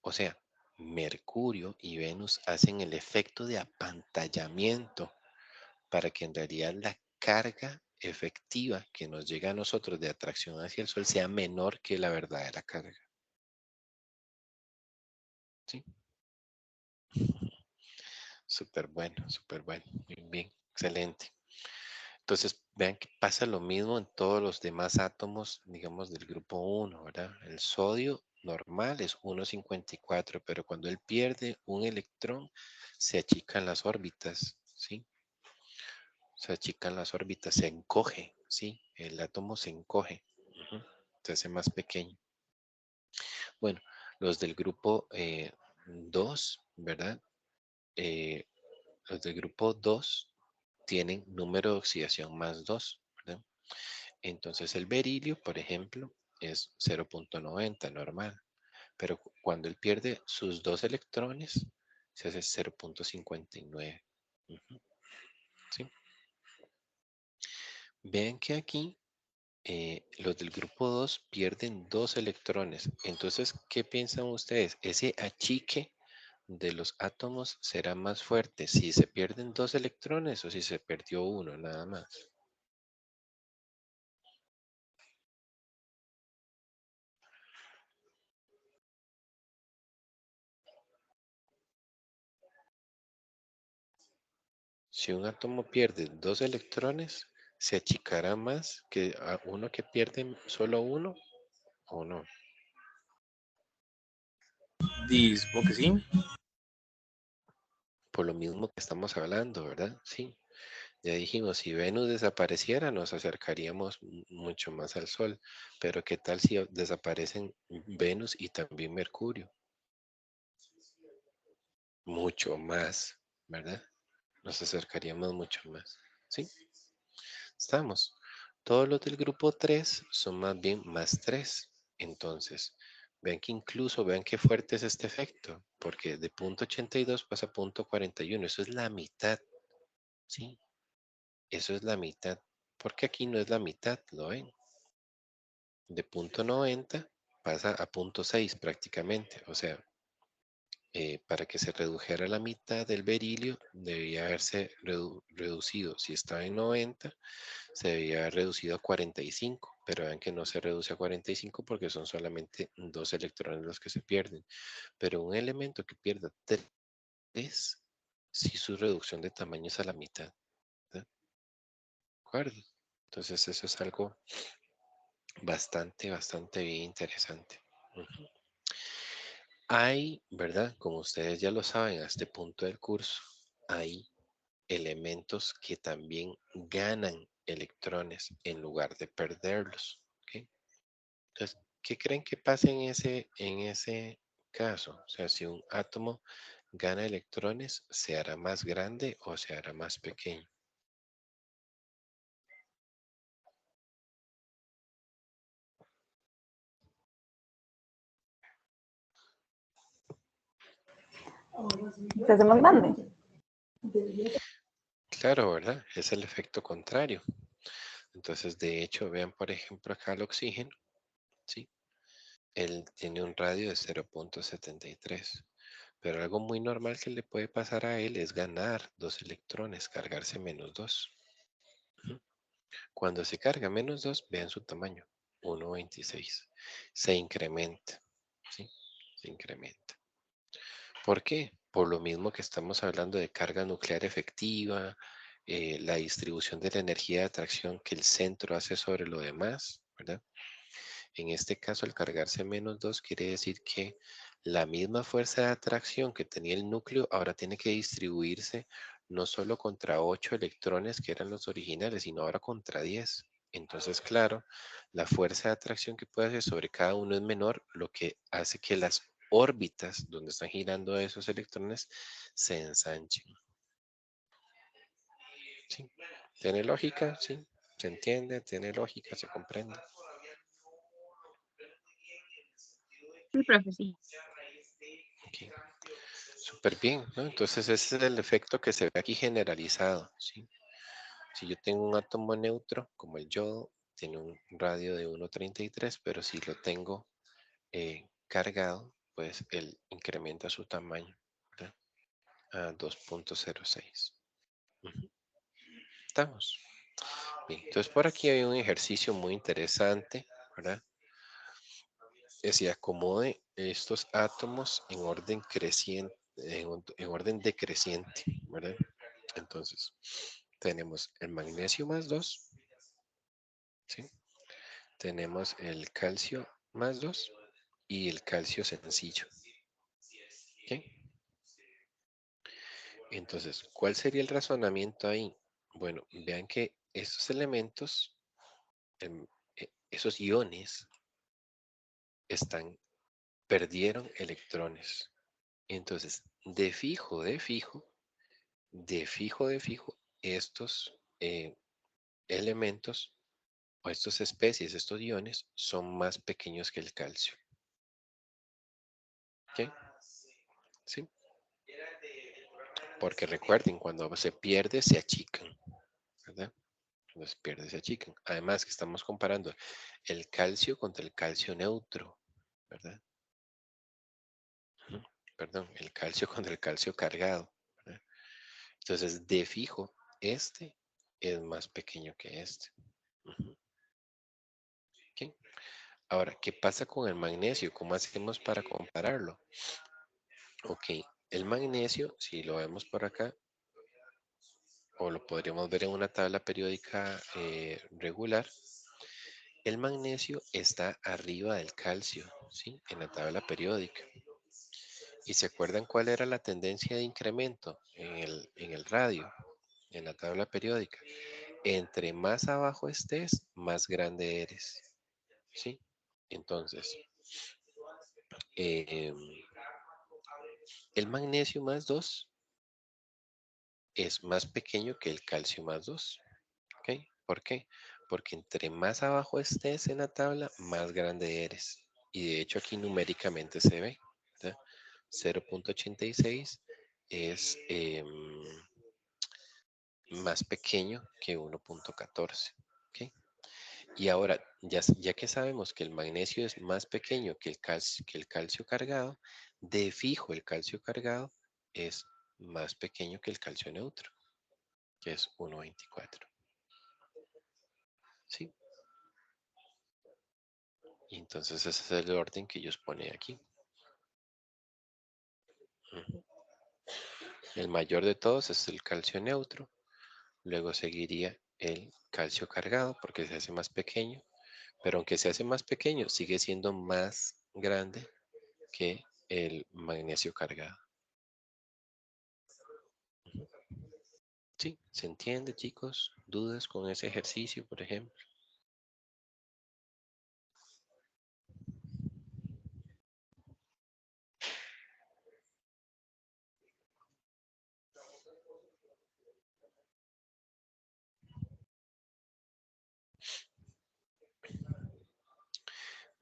O sea, Mercurio y Venus hacen el efecto de apantallamiento para que en realidad la carga efectiva que nos llega a nosotros de atracción hacia el Sol sea menor que la verdadera carga, ¿sí? Súper bueno, muy bien, excelente. Entonces, vean que pasa lo mismo en todos los demás átomos, digamos, del grupo 1, ¿verdad? El sodio normal es 1,54, pero cuando él pierde un electrón, se achican las órbitas, ¿sí? Se achican las órbitas, se encoge, ¿sí? El átomo se encoge, ujú, se hace más pequeño. Bueno, los del grupo 2, ¿verdad? Eh, los del grupo 2 tienen número de oxidación más 2, ¿verdad? Entonces el berilio, por ejemplo, es 0,90 normal, pero cuando él pierde sus dos electrones, se hace 0,59. Ujú, ¿sí? Vean que aquí los del grupo 2 pierden dos electrones. Entonces, ¿qué piensan ustedes? Ese achique de los átomos será más fuerte si se pierden dos electrones o si se perdió uno, nada más. Si un átomo pierde dos electrones, ¿se achicará más que a uno que pierde solo uno o no? Supongo que sí. Por lo mismo que estamos hablando, ¿verdad? Sí, ya dijimos, si Venus desapareciera, nos acercaríamos mucho más al Sol, pero ¿qué tal si desaparecen Venus y también Mercurio? Mucho más, ¿verdad? Nos acercaríamos mucho más, ¿sí? Estamos. Todos los del grupo 3 son más bien más 3. Entonces, vean que incluso, vean qué fuerte es este efecto, porque de punto 82 pasa a punto 41. Eso es la mitad, ¿sí? Eso es la mitad. Porque aquí no es la mitad, ¿lo ven? De punto 90 pasa a punto 6 prácticamente. O sea, para que se redujera la mitad del berilio, debía haberse reducido. Si estaba en 90, se debía haber reducido a 45, pero vean que no se reduce a 45 porque son solamente dos electrones los que se pierden. Pero un elemento que pierda 3, si su reducción de tamaño es a la mitad. ¿De acuerdo? Entonces eso es algo bastante bien interesante. Ujú. Hay, ¿verdad? Como ustedes ya lo saben a este punto del curso, hay elementos que también ganan electrones en lugar de perderlos. ¿Ok? Entonces, ¿qué creen que pasa en ese caso? O sea, si un átomo gana electrones, ¿se hará más grande o se hará más pequeño? Se hace más grande. Claro, ¿verdad? Es el efecto contrario. Entonces, de hecho, vean, por ejemplo, acá el oxígeno, ¿sí? Él tiene un radio de 0.73. Pero algo muy normal que le puede pasar a él es ganar 2 electrones, cargarse -2. Cuando se carga -2, vean su tamaño, 1.26. Se incrementa, ¿sí? Se incrementa. ¿Por qué? Por lo mismo que estamos hablando de carga nuclear efectiva, la distribución de la energía de atracción que el centro hace sobre lo demás, ¿verdad? En este caso, al cargarse -2, quiere decir que la misma fuerza de atracción que tenía el núcleo ahora tiene que distribuirse no solo contra 8 electrones que eran los originales, sino ahora contra 10. Entonces, claro, la fuerza de atracción que puede hacer sobre cada uno es menor, lo que hace que las órbitas donde están girando esos electrones se ensanchen. ¿Sí? ¿Tiene lógica? ¿Sí? ¿Se entiende? ¿Tiene lógica? ¿Se comprende? Sí, profe, sí. Ok. Súper bien, ¿no? Entonces ese es el efecto que se ve aquí generalizado, ¿sí? Si yo tengo un átomo neutro, como el yodo, tiene un radio de 1.33, pero si lo tengo cargado, pues él incrementa su tamaño, ¿verdad? A 2.06. ¿Estamos? Bien, entonces por aquí hay un ejercicio muy interesante, ¿verdad? Que se acomode estos átomos en orden creciente, en orden decreciente, ¿verdad? Entonces, tenemos el magnesio +2, ¿sí? Tenemos el calcio +2 y el calcio sencillo. ¿Ok? Entonces, ¿cuál sería el razonamiento ahí? Bueno, vean que estos elementos, esos iones, perdieron electrones. Entonces, de fijo, estos elementos o estas especies, estos iones, son más pequeños que el calcio. ¿Ok? ¿Sí? Porque recuerden, cuando se pierde, se achican, ¿verdad? Cuando se pierde, se achican. Además que estamos comparando el calcio contra el calcio neutro, ¿verdad? Perdón, el calcio contra el calcio cargado, ¿verdad? Entonces, de fijo, este es más pequeño que este. ¿Ok? Ahora, ¿qué pasa con el magnesio? ¿Cómo hacemos para compararlo? Ok, el magnesio, si lo vemos por acá, o lo podríamos ver en una tabla periódica regular, el magnesio está arriba del calcio, ¿sí? En la tabla periódica. ¿Y se acuerdan cuál era la tendencia de incremento en el radio, en la tabla periódica? Entre más abajo estés, más grande eres, ¿sí? Entonces, eh, el magnesio +2 es más pequeño que el calcio +2. ¿Ok? ¿Por qué? Porque entre más abajo estés en la tabla, más grande eres. Y de hecho aquí numéricamente se ve. 0.86 es más pequeño que 1.14. ¿Ok? Y ahora, ya que sabemos que el magnesio es más pequeño que el calcio cargado, de fijo el calcio cargado es más pequeño que el calcio neutro, que es 1.24. ¿Sí? Y entonces ese es el orden que ellos ponen aquí. El mayor de todos es el calcio neutro. Luego seguiría el calcio cargado porque se hace más pequeño. Pero aunque se hace más pequeño, sigue siendo más grande que el magnesio cargado. ¿Sí? ¿Se entiende, chicos? ¿Dudas con ese ejercicio, por ejemplo?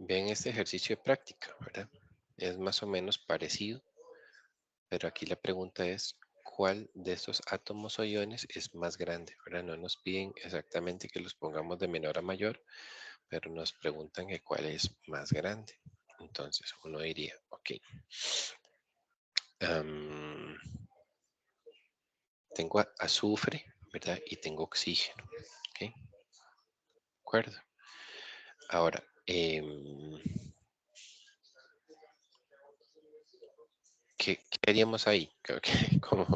Ven este ejercicio de práctica, ¿verdad? Es más o menos parecido, Pero aquí la pregunta es, ¿cuál de estos átomos o iones es más grande? ¿Verdad? No nos piden exactamente que los pongamos de menor a mayor, pero nos preguntan que cuál es más grande. Entonces uno diría, ok, tengo azufre, ¿verdad? Y tengo oxígeno, ¿ok? ¿De acuerdo? Ahora, ¿qué haríamos ahí?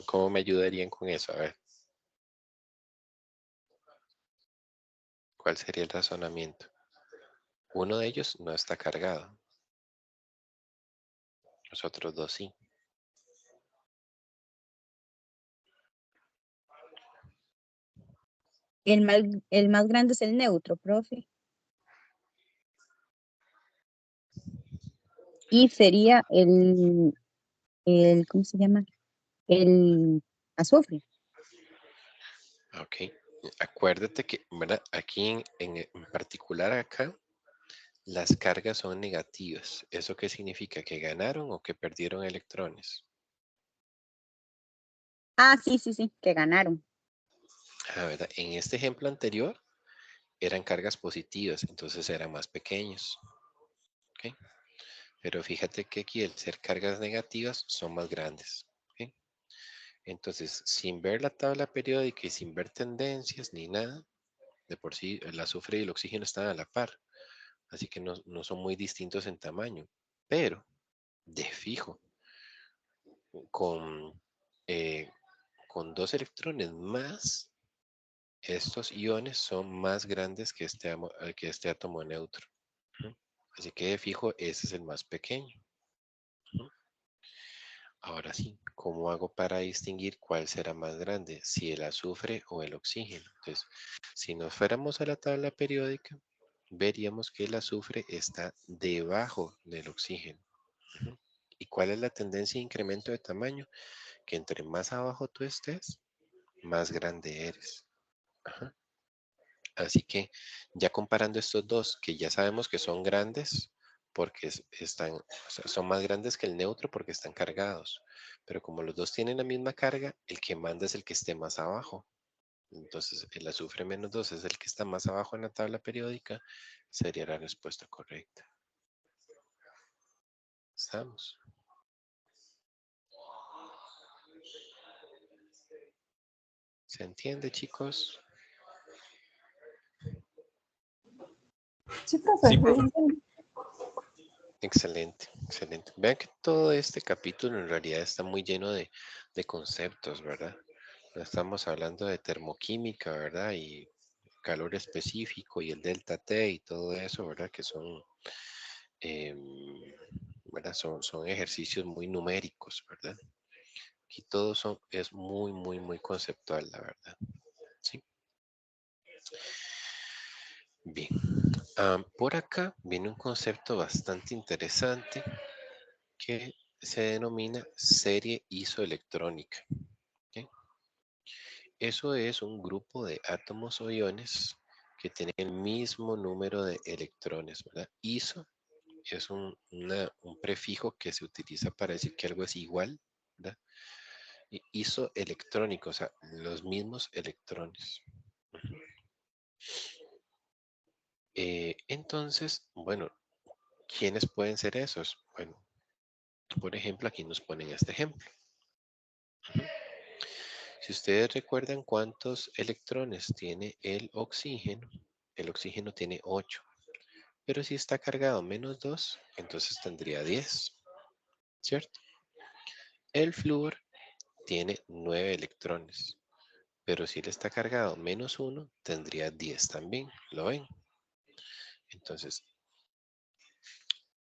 ¿Cómo me ayudarían con eso? A ver, ¿cuál sería el razonamiento? Uno de ellos no está cargado. Los otros dos sí. El más grande es el neutro, profe. Y sería ¿cómo se llama? El azufre. Ok. Acuérdate que, ¿verdad? Aquí en particular acá, las cargas son negativas. ¿Eso qué significa? ¿Que ganaron o que perdieron electrones? Ah, sí, sí, sí, que ganaron. ¿Verdad? En este ejemplo anterior eran cargas positivas, entonces eran más pequeños. ¿Ok? Pero fíjate que aquí al ser cargas negativas son más grandes. ¿Ok? Entonces, sin ver la tabla periódica y sin ver tendencias ni nada, de por sí el azufre y el oxígeno están a la par. Así que no son muy distintos en tamaño. Pero, de fijo, con, eh, con 2 electrones más, estos iones son más grandes que este átomo neutro. ¿Mm? Así que de fijo, ese es el más pequeño. ¿Mm? Ahora sí, ¿cómo hago para distinguir cuál será más grande? Si el azufre o el oxígeno. Entonces, si nos fuéramos a la tabla periódica, veríamos que el azufre está debajo del oxígeno. Ujú. ¿Y cuál es la tendencia de incremento de tamaño? Que entre más abajo tú estés, más grande eres. Ajá. Así que ya comparando estos dos, que ya sabemos que son grandes, porque o sea, son más grandes que el neutro porque están cargados. Pero como los dos tienen la misma carga, el que manda es el que esté más abajo. Entonces, el azufre -2 es el que está más abajo en la tabla periódica. Sería la respuesta correcta. ¿Estamos? ¿Se entiende, chicos? Sí, profe. Sí, profe. Excelente, excelente. Vean que todo este capítulo en realidad está muy lleno de conceptos, ¿verdad? No estamos hablando de termoquímica, ¿verdad? Y calor específico y el delta T y todo eso, ¿verdad? Que son, ¿verdad? Son ejercicios muy numéricos, ¿verdad? Aquí todo es muy, muy, muy conceptual, la verdad. ¿Sí? Bien. Por acá viene un concepto bastante interesante que se denomina serie isoelectrónica. ¿Ok? Eso es un grupo de átomos o iones que tienen el mismo número de electrones, ¿verdad? Iso es un prefijo que se utiliza para decir que algo es igual, ¿verdad? Y isoelectrónico, o sea, los mismos electrones. Ujú. Entonces, bueno, ¿quiénes pueden ser esos? Bueno, por ejemplo, aquí nos ponen este ejemplo. Ujú. Si ustedes recuerdan cuántos electrones tiene el oxígeno tiene 8. Pero si está cargado -2, entonces tendría 10, ¿cierto? El flúor tiene 9 electrones, pero si él está cargado -1, tendría 10 también, ¿lo ven? Entonces,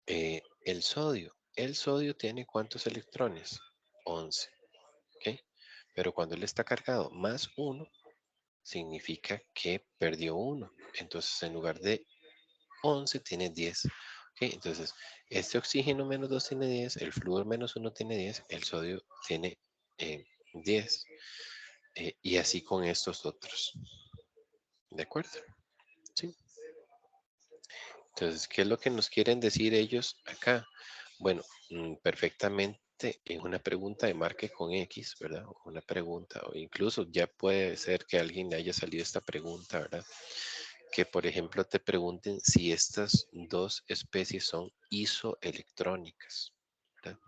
el sodio tiene ¿cuántos electrones? 11, ¿ok? Pero cuando él está cargado +1, significa que perdió 1. Entonces, en lugar de 11 tiene 10. ¿Ok? Entonces, este oxígeno -2 tiene 10, el flúor -1 tiene 10, el sodio tiene 10. Y así con estos otros. ¿De acuerdo? ¿Sí? Entonces, ¿qué es lo que nos quieren decir ellos acá? Bueno, perfectamente normalmente en una pregunta de marque con X, ¿verdad? O una pregunta, o incluso ya puede ser que a alguien le haya salido esta pregunta, ¿verdad? Que por ejemplo te pregunten si estas dos especies son isoelectrónicas, ¿verdad?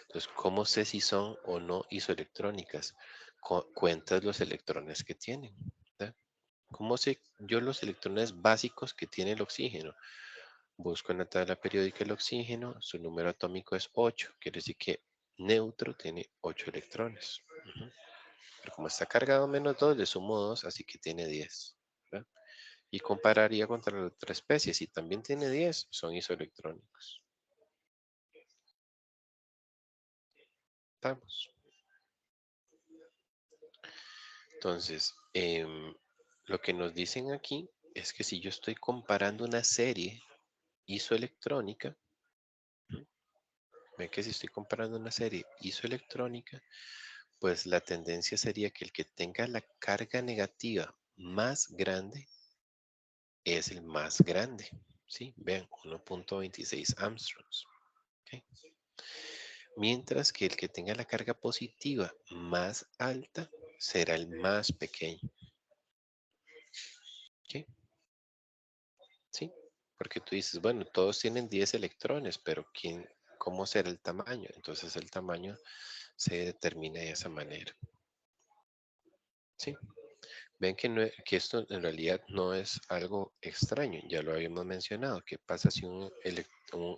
Entonces, ¿cómo sé si son o no isoelectrónicas? Cuentas los electrones que tienen, ¿verdad? ¿Cómo sé yo los electrones básicos que tiene el oxígeno? Busco en la tabla periódica el oxígeno, su número atómico es 8, quiere decir que neutro tiene 8 electrones. Pero como está cargado -2, le sumo 2, así que tiene 10. ¿verdad? Y compararía contra la otra especie, si también tiene 10, son isoelectrónicos. Vamos. Entonces, lo que nos dicen aquí es que si yo estoy comparando una serie isoelectrónica, ven que si estoy comparando una serie isoelectrónica, pues la tendencia sería que el que tenga la carga negativa más grande es el más grande. ¿Sí? Vean, 1.26 Armstrongs. ¿Okay? Mientras que el que tenga la carga positiva más alta será el más pequeño. ¿Okay? ¿Sí? Porque tú dices, bueno, todos tienen 10 electrones, pero ¿cómo será el tamaño? Entonces el tamaño se determina de esa manera. ¿Sí? Ven que esto en realidad no es algo extraño, ya lo habíamos mencionado. ¿Qué pasa si un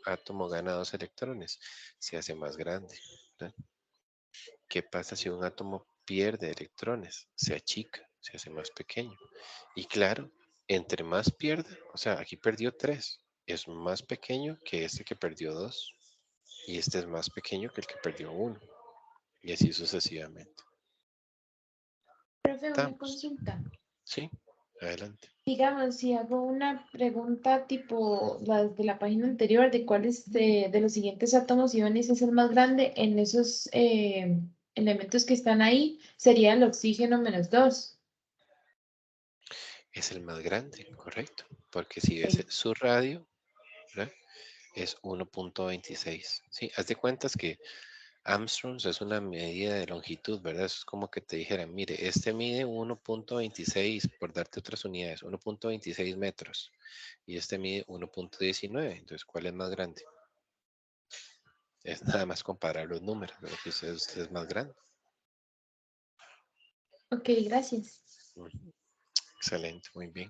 átomo gana 2 electrones? Se hace más grande. ¿verdad? ¿Qué pasa si un átomo pierde electrones? Se achica, se hace más pequeño. Y claro, entre más pierde, o sea, aquí perdió 3, es más pequeño que este que perdió 2. Y este es más pequeño que el que perdió 1. Y así sucesivamente. Profe, una Estamos. consulta. Sí, adelante. Digamos, si hago una pregunta tipo las de la página anterior, de cuáles de los siguientes átomos iones es el más grande en esos elementos que están ahí, sería el oxígeno -2. Es el más grande, correcto. Porque si ves Ok. su radio, ¿verdad? Es 1.26. Sí, haz de cuentas que Armstrongs es una medida de longitud, ¿verdad? Eso es como que te dijeran, mire, este mide 1.26, por darte otras unidades, 1.26 metros. Y este mide 1.19. Entonces, ¿cuál es más grande? Es nada más comparar los números, ¿verdad? Pues este es más grande. Ok, gracias. Excelente, muy bien.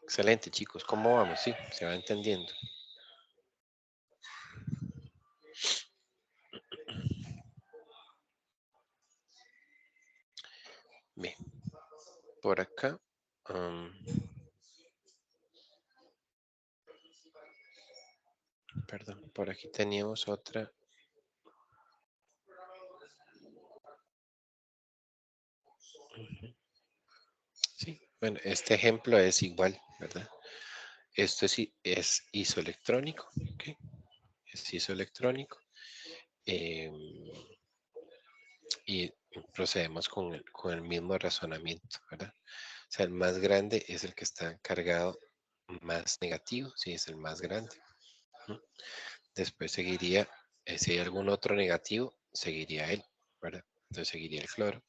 Excelente, chicos. ¿Cómo vamos? Sí, se va entendiendo. Bien. Por acá. Perdón, por aquí teníamos otra. Sí, bueno, este ejemplo es igual, ¿verdad? Esto es isoelectrónico, ¿ok? Es isoelectrónico. Y procedemos con el mismo razonamiento, ¿verdad? O sea, el más grande es el que está cargado más negativo, sí, es el más grande. Después seguiría, si hay algún otro negativo, seguiría él, ¿verdad? Entonces seguiría el cloro.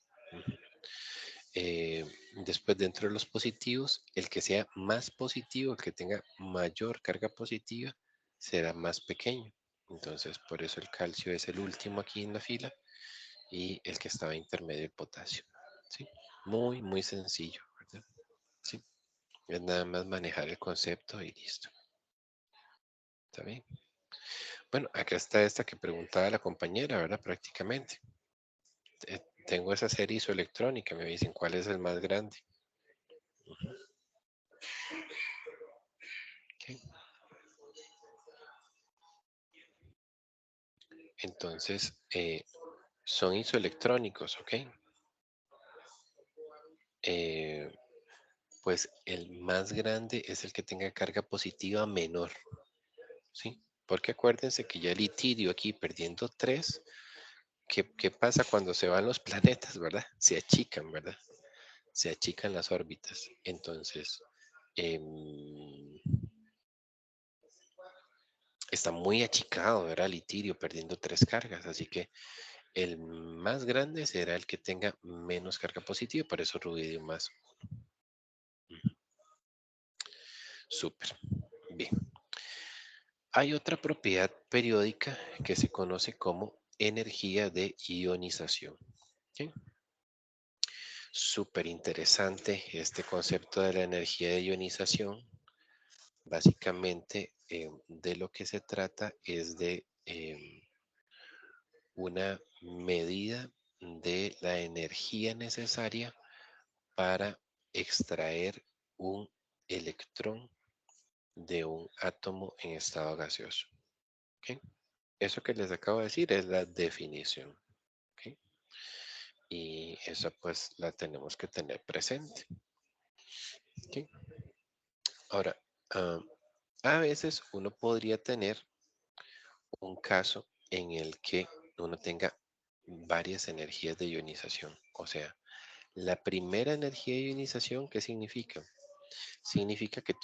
Después dentro de los positivos, el que sea más positivo, el que tenga mayor carga positiva, será más pequeño. Entonces por eso el calcio es el último aquí en la fila y el que estaba intermedio el potasio. ¿Sí? Muy, muy sencillo, ¿verdad? Sí. Es nada más manejar el concepto y listo. ¿Está bien? Bueno, acá está esta que preguntaba la compañera, ¿verdad? Prácticamente. Tengo esa serie isoelectrónica, me dicen cuál es el más grande. Okay. Entonces, son isoelectrónicos, ¿ok? Pues el más grande es el que tenga carga positiva menor, ¿sí? Porque acuérdense que ya el itirio aquí perdiendo 3, ¿qué pasa cuando se van los planetas, verdad? Se achican, ¿verdad? Se achican las órbitas. Entonces, está muy achicado, ¿verdad? El itirio perdiendo 3 cargas, así que el más grande será el que tenga menos carga positiva, por eso rubidio más 1. Súper. Bien. Hay otra propiedad periódica que se conoce como energía de ionización. ¿Sí? Súper interesante este concepto de la energía de ionización. Básicamente, de lo que se trata es de una medida de la energía necesaria para extraer un electrón de un átomo en estado gaseoso. ¿Ok? Eso que les acabo de decir es la definición. ¿Ok? Y esa pues la tenemos que tener presente. ¿Ok? Ahora, a veces uno podría tener un caso en el que uno tenga varias energías de ionización. O sea, la primera energía de ionización, ¿qué significa? Significa que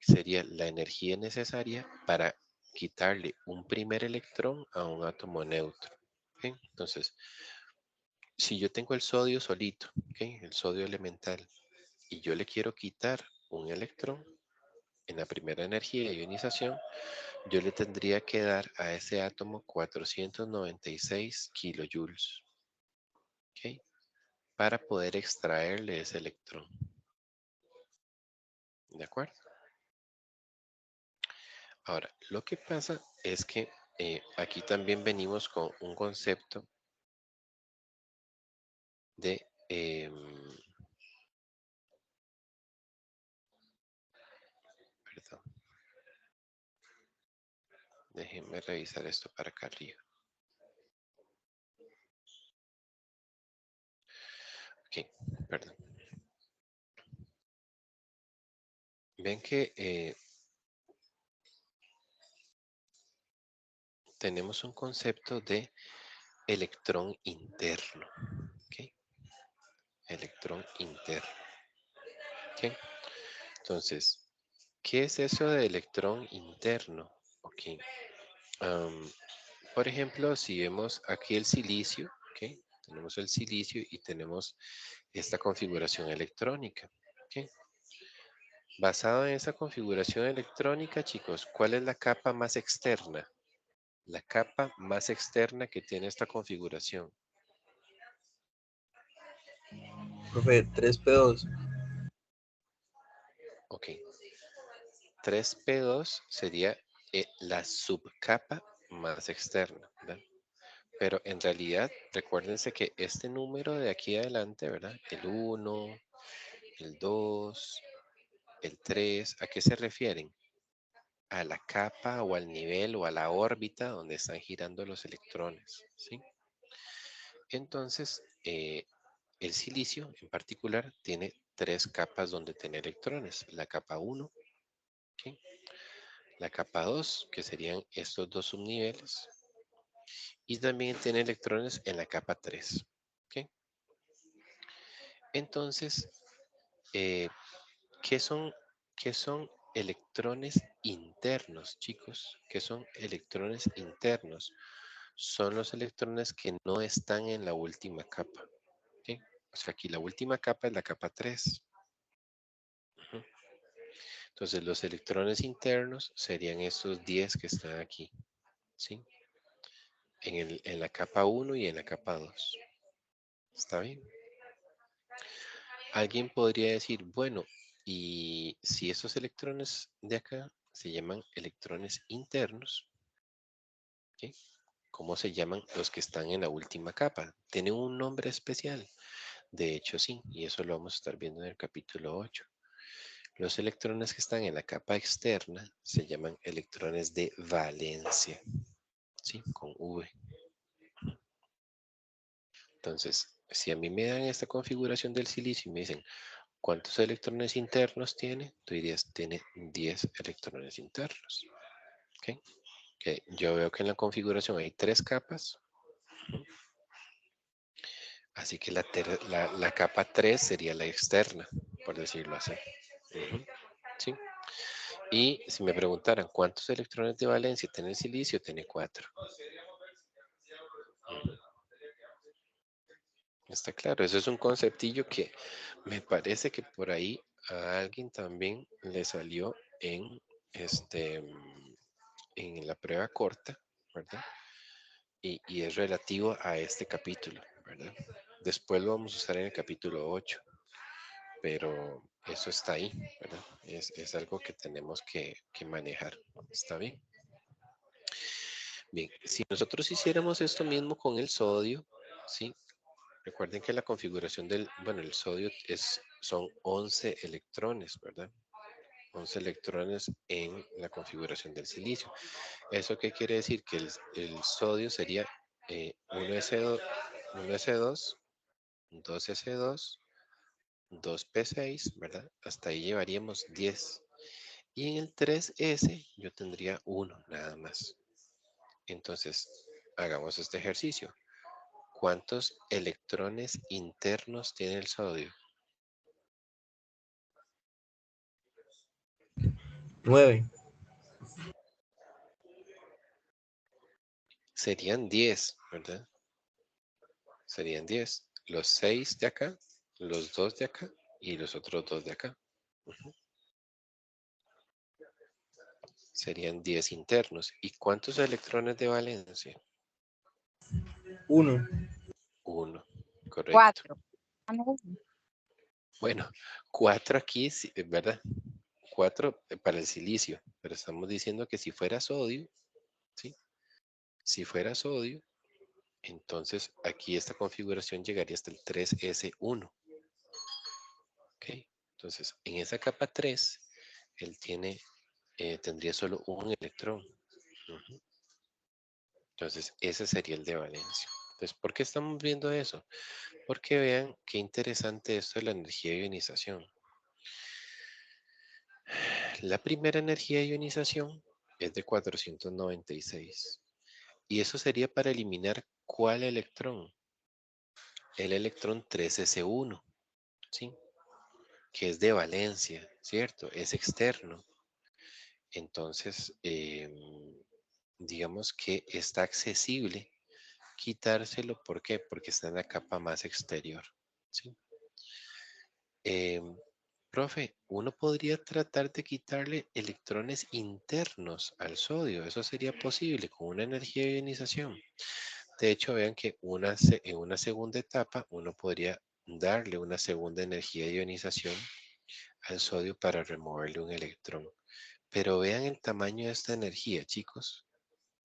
sería la energía necesaria para quitarle un primer electrón a un átomo neutro. ¿Okay? Entonces, si yo tengo el sodio solito, ¿okay? El sodio elemental, y yo le quiero quitar un electrón en la primera energía de ionización, yo le tendría que dar a ese átomo 496 kilojoules, ¿okay? Para poder extraerle ese electrón. ¿De acuerdo? Ahora, lo que pasa es que aquí también venimos con un concepto de... perdón. Déjenme revisar esto para acá arriba. Ok, perdón. Ven que tenemos un concepto de electrón interno. ¿Ok? Electrón interno. ¿Ok? Entonces, ¿qué es eso de electrón interno? Ok. Por ejemplo, si vemos aquí el silicio, ¿ok? Tenemos el silicio y tenemos esta configuración electrónica. ¿Ok? Basado en esa configuración electrónica, chicos, ¿cuál es la capa más externa? La capa más externa que tiene esta configuración. Profe, 3P2. Ok. 3P2 sería la subcapa más externa, ¿verdad? Pero en realidad, recuérdense que este número de aquí adelante, ¿verdad? El 1, el 2, el 3, ¿a qué se refieren? A la capa o al nivel o a la órbita donde están girando los electrones, ¿sí? Entonces, el silicio en particular tiene 3 capas donde tiene electrones. La capa 1, ¿okay? La capa 2, que serían estos dos subniveles, y también tiene electrones en la capa 3. ¿Okay? Entonces, ¿qué son electrones internos, chicos? ¿Qué son electrones internos? Son los electrones que no están en la última capa. ¿Okay? O sea, aquí la última capa es la capa 3. Entonces, los electrones internos serían estos 10 que están aquí, ¿sí? En la capa 1 y en la capa 2. ¿Está bien? Alguien podría decir, bueno, y si esos electrones de acá se llaman electrones internos, ¿sí? ¿Cómo se llaman los que están en la última capa? ¿Tienen un nombre especial? De hecho, sí, y eso lo vamos a estar viendo en el capítulo 8. Los electrones que están en la capa externa se llaman electrones de valencia, ¿sí? Con V. Entonces, si a mí me dan esta configuración del silicio y me dicen, ¿cuántos electrones internos tiene? Tú dirías, tiene 10 electrones internos. ¿Okay? Okay. Yo veo que en la configuración hay 3 capas. Así que la capa 3 sería la externa, por decirlo así. ¿Sí? Y si me preguntaran cuántos electrones de valencia tiene el silicio, tiene 4. Está claro, eso es un conceptillo que me parece que por ahí a alguien también le salió en en la prueba corta, ¿verdad? Y es relativo a este capítulo, ¿verdad? Después lo vamos a usar en el capítulo 8, pero eso está ahí, ¿verdad? Es algo que tenemos que manejar, ¿está bien? Bien, si nosotros hiciéramos esto mismo con el sodio, ¿sí? Recuerden que la configuración el sodio son 11 electrones, ¿verdad? 11 electrones en la configuración del silicio. ¿Eso qué quiere decir? Que el sodio sería 1S2, 1S2, 2S2, 2P6, ¿verdad? Hasta ahí llevaríamos 10. Y en el 3S yo tendría 1 nada más. Entonces, hagamos este ejercicio. ¿Cuántos electrones internos tiene el sodio? 9. Serían 10, ¿verdad? Serían 10. Los 6 de acá, los 2 de acá y los otros 2 de acá. Serían 10 internos. ¿Y cuántos electrones de valencia? 1. 1. Correcto. 4. Ah, no. Bueno, 4 aquí, ¿verdad? 4 para el silicio. Pero estamos diciendo que si fuera sodio, ¿sí? Si fuera sodio, entonces aquí esta configuración llegaría hasta el 3S1. ¿Ok? Entonces, en esa capa 3, él tendría solo un electrón. Entonces, ese sería el de valencia. Entonces, ¿por qué estamos viendo eso? Porque vean qué interesante esto de la energía de ionización. La primera energía de ionización es de 496. Y eso sería para eliminar ¿cuál electrón? El electrón 3s1, ¿sí? Que es de valencia, ¿cierto? Es externo. Entonces, digamos que está accesible quitárselo. ¿Por qué? Porque está en la capa más exterior, ¿sí? Profe, uno podría tratar de quitarle electrones internos al sodio. Eso sería posible con una energía de ionización. De hecho, vean que en una segunda etapa uno podría darle una segunda energía de ionización al sodio para removerle un electrón. Pero vean el tamaño de esta energía, chicos.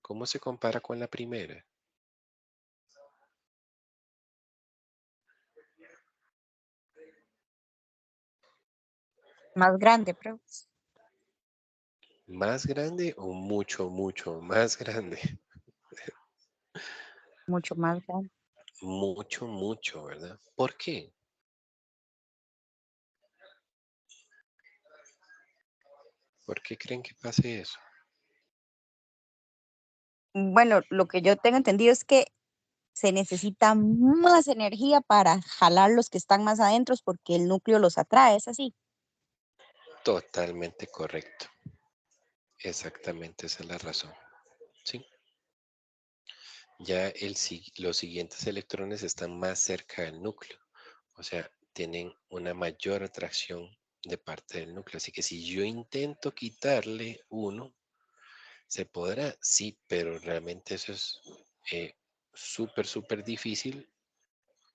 ¿Cómo se compara con la primera? Más grande, pero ¿Más grande o mucho, mucho más grande? mucho más grande. Mucho, mucho, ¿verdad? ¿Por qué? ¿Por qué creen que pase eso? Bueno, lo que yo tengo entendido es que se necesita más energía para jalar los que están más adentro porque el núcleo los atrae, es así. Totalmente correcto. Exactamente, esa es la razón. ¿Sí? Ya los siguientes electrones están más cerca del núcleo. O sea, tienen una mayor atracción de parte del núcleo. Así que si yo intento quitarle uno, ¿se podrá? Sí, pero realmente eso es súper, súper difícil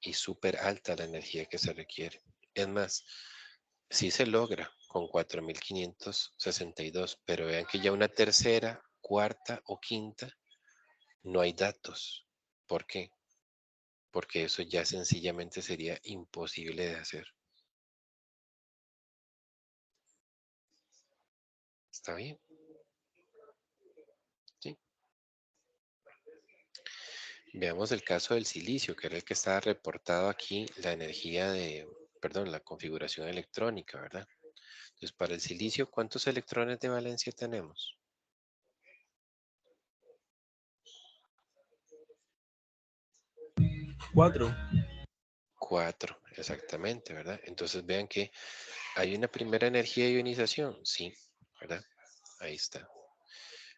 y súper alta la energía que se requiere. Es más, sí se logra con 4562, pero vean que ya una tercera, cuarta o quinta no hay datos. ¿Por qué? Porque eso ya sencillamente sería imposible de hacer. ¿Está bien? Sí. Veamos el caso del silicio, que era el que estaba reportado aquí, la energía la configuración electrónica, ¿verdad? Entonces, para el silicio, ¿cuántos electrones de valencia tenemos? 4. 4, exactamente, ¿verdad? Entonces vean que hay una primera energía de ionización, sí, ¿verdad? Ahí está.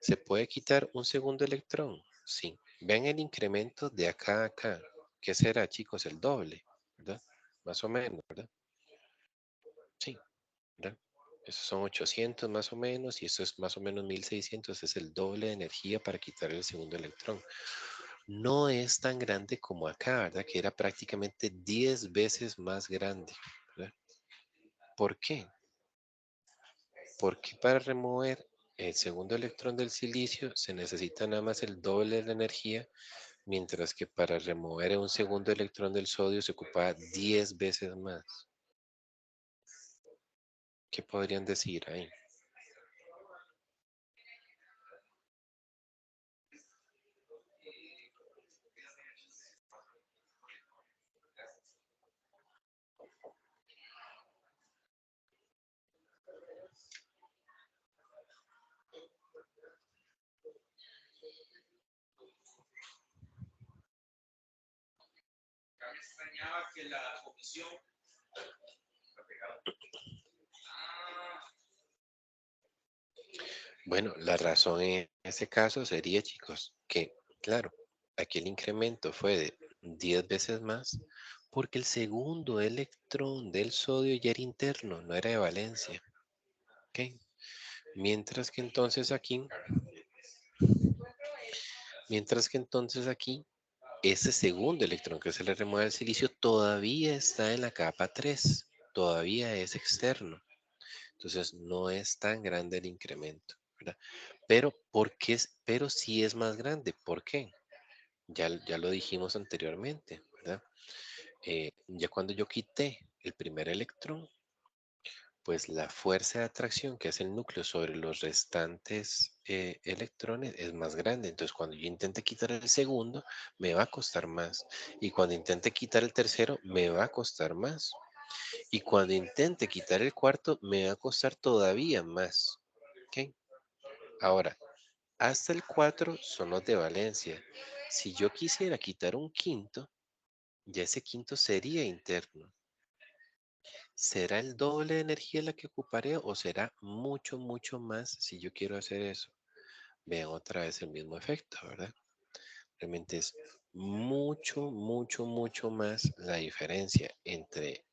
¿Se puede quitar un segundo electrón? Sí. Vean el incremento de acá a acá. ¿Qué será, chicos? El doble, ¿verdad? Más o menos, ¿verdad? Sí, ¿verdad? Esos son 800 más o menos y esto es más o menos 1600. Es el doble de energía para quitar el segundo electrón. No es tan grande como acá, ¿verdad? Que era prácticamente 10 veces más grande, ¿verdad? ¿Por qué? Porque para remover el segundo electrón del silicio se necesita nada más el doble de la energía, mientras que para remover un segundo electrón del sodio se ocupa 10 veces más. ¿Qué podrían decir ahí? Bueno, la razón en ese caso sería, chicos, que, claro, aquí el incremento fue de 10 veces más porque el segundo electrón del sodio ya era interno, no era de valencia. ¿Ok? Mientras que entonces aquí, ese segundo electrón que se le remueve al silicio todavía está en la capa 3, todavía es externo. Entonces no es tan grande el incremento, ¿verdad? Pero sí es más grande. ¿Por qué? Ya lo dijimos anteriormente, ¿verdad? Ya cuando yo quité el primer electrón, pues la fuerza de atracción que hace el núcleo sobre los restantes electrones es más grande. Entonces, cuando yo intente quitar el segundo, me va a costar más. Y cuando intente quitar el tercero, me va a costar más. Y cuando intente quitar el cuarto, me va a costar todavía más. ¿Ok? Ahora, hasta el 4 son los de valencia. Si yo quisiera quitar un quinto, ya ese quinto sería interno. ¿Será el doble de energía la que ocuparé o será mucho, mucho más si yo quiero hacer eso? Vean otra vez el mismo efecto, ¿verdad? Realmente es mucho, mucho, mucho más la diferencia entre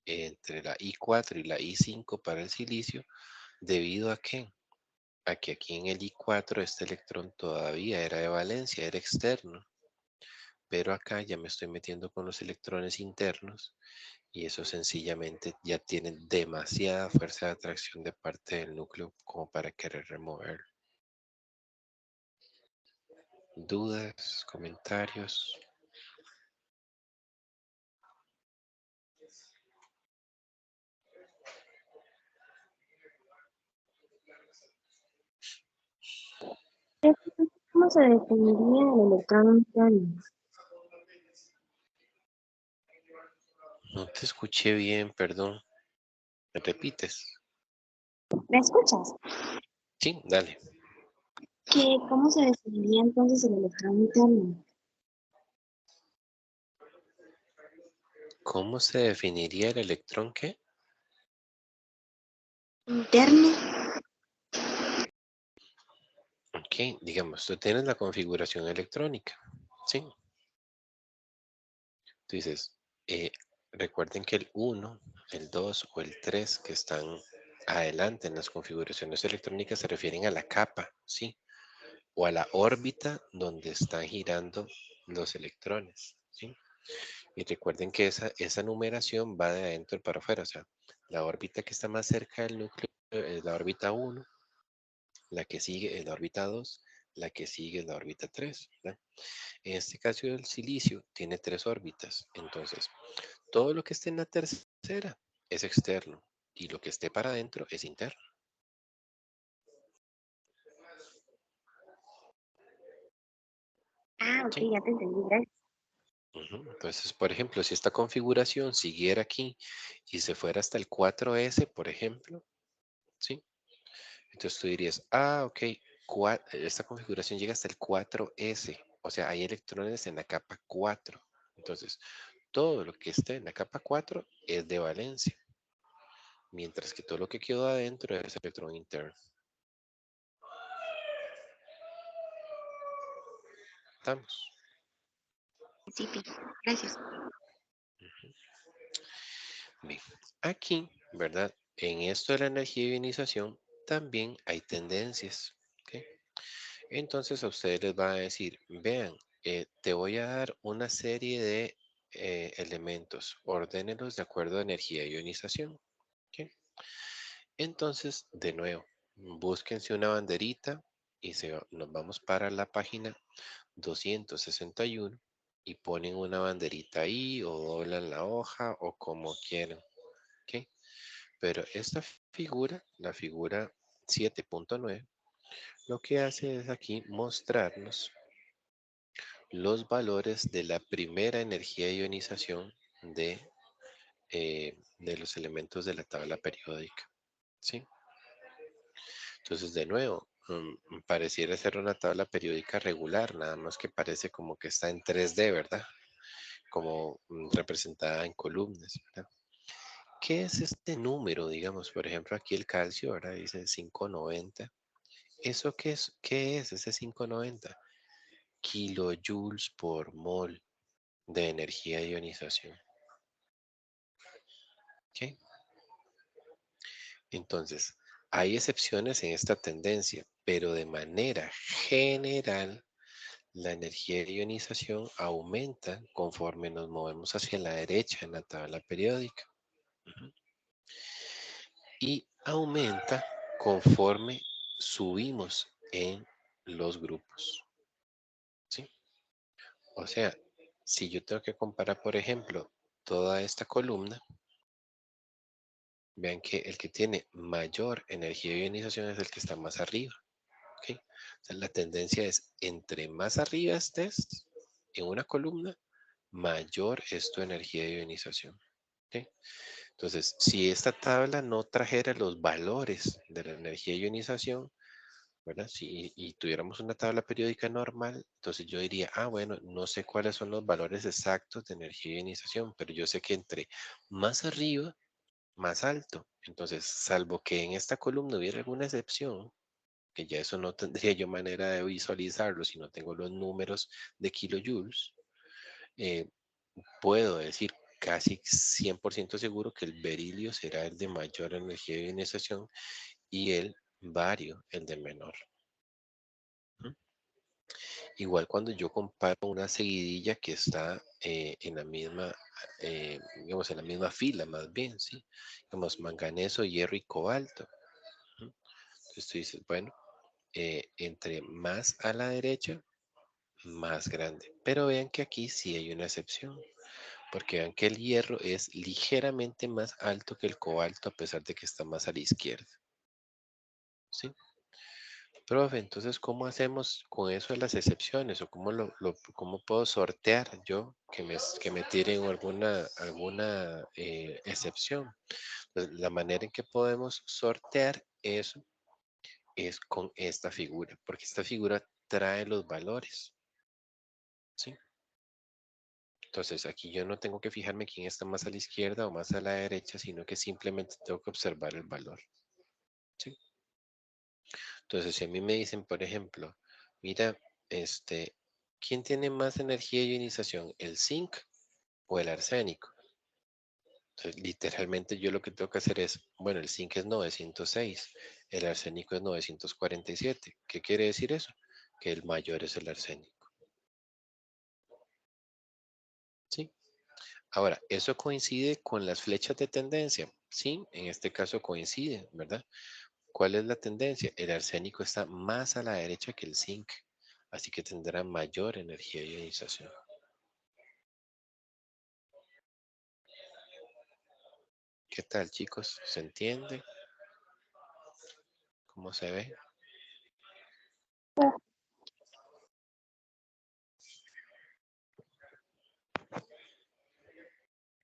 la I4 y la I5 para el silicio, debido a que aquí en el I4 este electrón todavía era de valencia, era externo, pero acá ya me estoy metiendo con los electrones internos y eso sencillamente ya tiene demasiada fuerza de atracción de parte del núcleo como para querer removerlo. ¿Dudas? ¿Comentarios? ¿Cómo se definiría el electrón interno? No te escuché bien, perdón. ¿Me repites? ¿Me escuchas? Sí, dale. ¿Cómo se definiría entonces el electrón interno? ¿Cómo se definiría el electrón qué? ¿Interno? Ok, digamos, tú tienes la configuración electrónica, ¿sí? Tú dices, recuerden que el 1, el 2 o el 3 que están adelante en las configuraciones electrónicas se refieren a la capa, ¿sí? O a la órbita donde están girando los electrones, ¿sí? Y recuerden que esa numeración va de adentro para afuera, o sea, la órbita que está más cerca del núcleo es la órbita 1, la que sigue es la órbita 2, la que sigue es la órbita 3, ¿verdad? En este caso el silicio tiene 3 órbitas, entonces todo lo que esté en la tercera es externo y lo que esté para adentro es interno. Ah, ok, ¿Sí? ya te entendí, gracias. Entonces, por ejemplo, si esta configuración siguiera aquí y se fuera hasta el 4S, por ejemplo, ¿sí? Entonces tú dirías, ok, esta configuración llega hasta el 4S, o sea, hay electrones en la capa 4. Entonces, todo lo que esté en la capa 4 es de valencia, mientras que todo lo que quedó adentro es electrón interno. ¿Estamos? Sí, gracias. Bien, aquí, ¿verdad? En esto de la energía de ionización también hay tendencias. ¿Ok? Entonces a ustedes les va a decir, vean, te voy a dar una serie de elementos, ordénelos de acuerdo a energía de ionización. ¿Ok? Entonces, de nuevo, búsquense una banderita y nos vamos para la página 261 y ponen una banderita ahí o doblan la hoja o como quieran. ¿Ok? Pero esta figura, la figura 7.9, lo que hace es aquí mostrarnos los valores de la primera energía de ionización de los elementos de la tabla periódica. ¿Sí? Entonces, de nuevo, pareciera ser una tabla periódica regular, nada más que parece como que está en 3D, ¿verdad? Como representada en columnas, ¿verdad? ¿Qué es este número? Digamos, por ejemplo, aquí el calcio, ¿verdad? Dice 590. ¿Eso qué es ese 590? Kilojoules por mol de energía de ionización. ¿Ok? Entonces, hay excepciones en esta tendencia, pero de manera general, la energía de ionización aumenta conforme nos movemos hacia la derecha en la tabla periódica. Y aumenta conforme subimos en los grupos. ¿Sí? O sea, si yo tengo que comparar, por ejemplo, toda esta columna, vean que el que tiene mayor energía de ionización es el que está más arriba. ¿Ok? O sea, la tendencia es entre más arriba estés en una columna, mayor es tu energía de ionización. ¿Ok? Entonces, si esta tabla no trajera los valores de la energía de ionización, ¿verdad? Y tuviéramos una tabla periódica normal, entonces yo diría, bueno, no sé cuáles son los valores exactos de energía de ionización, pero yo sé que entre más arriba, más alto. Entonces, salvo que en esta columna hubiera alguna excepción, que ya eso no tendría yo manera de visualizarlo si no tengo los números de kilojoules, eh, puedo decir casi 100% seguro que el berilio será el de mayor energía de ionización y el bario el de menor. Igual cuando yo comparo una seguidilla que está en la misma, digamos, en la misma fila más bien, ¿sí? Digamos, manganeso, hierro y cobalto. Entonces tú dices, bueno, entre más a la derecha, más grande. Pero vean que aquí sí hay una excepción, porque vean que el hierro es ligeramente más alto que el cobalto a pesar de que está más a la izquierda. ¿Sí? Profe, entonces, ¿cómo hacemos con eso de las excepciones? ¿O cómo puedo sortear yo que me tiren alguna excepción? Pues, la manera en que podemos sortear eso es con esta figura, porque esta figura trae los valores. ¿Sí? Entonces, aquí yo no tengo que fijarme quién está más a la izquierda o más a la derecha, sino que simplemente tengo que observar el valor. ¿Sí? Entonces, si a mí me dicen, por ejemplo, mira, ¿quién tiene más energía de ionización, el zinc o el arsénico? Entonces, literalmente yo lo que tengo que hacer es, bueno, el zinc es 906, el arsénico es 947. ¿Qué quiere decir eso? Que el mayor es el arsénico. ¿Sí? Ahora, ¿eso coincide con las flechas de tendencia? Sí, en este caso coincide, ¿verdad? ¿Cuál es la tendencia? El arsénico está más a la derecha que el zinc, así que tendrá mayor energía de ionización. ¿Qué tal, chicos? ¿Se entiende? ¿Cómo se ve?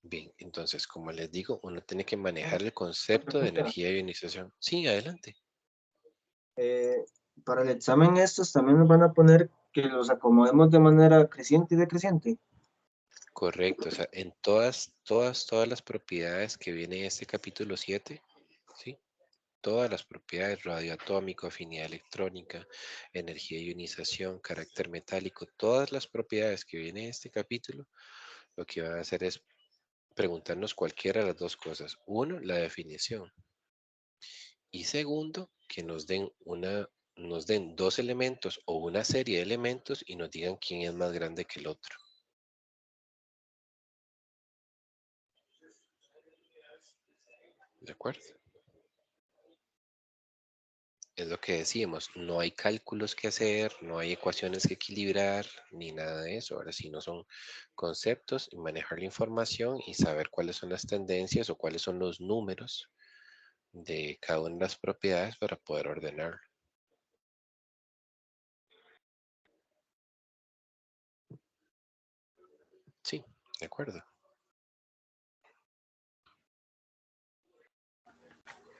Bien, entonces, como les digo, uno tiene que manejar el concepto de energía de ionización. Sí, adelante. Para el examen estos también nos van a poner que los acomodemos de manera creciente y decreciente. Correcto, o sea, en todas las propiedades que viene en este capítulo 7, ¿sí? todas las propiedades: radioatómico, afinidad electrónica, energía de ionización, carácter metálico, todas las propiedades que vienen en este capítulo. Lo que van a hacer es preguntarnos cualquiera de las dos cosas. Uno, la definición. Y segundo, que nos den dos elementos o una serie de elementos y nos digan quién es más grande que el otro. ¿De acuerdo? Es lo que decíamos, no hay cálculos que hacer, no hay ecuaciones que equilibrar, ni nada de eso. Ahora sí, no son conceptos, y manejar la información y saber cuáles son las tendencias o cuáles son los números de cada una de las propiedades para poder ordenar. Sí, de acuerdo.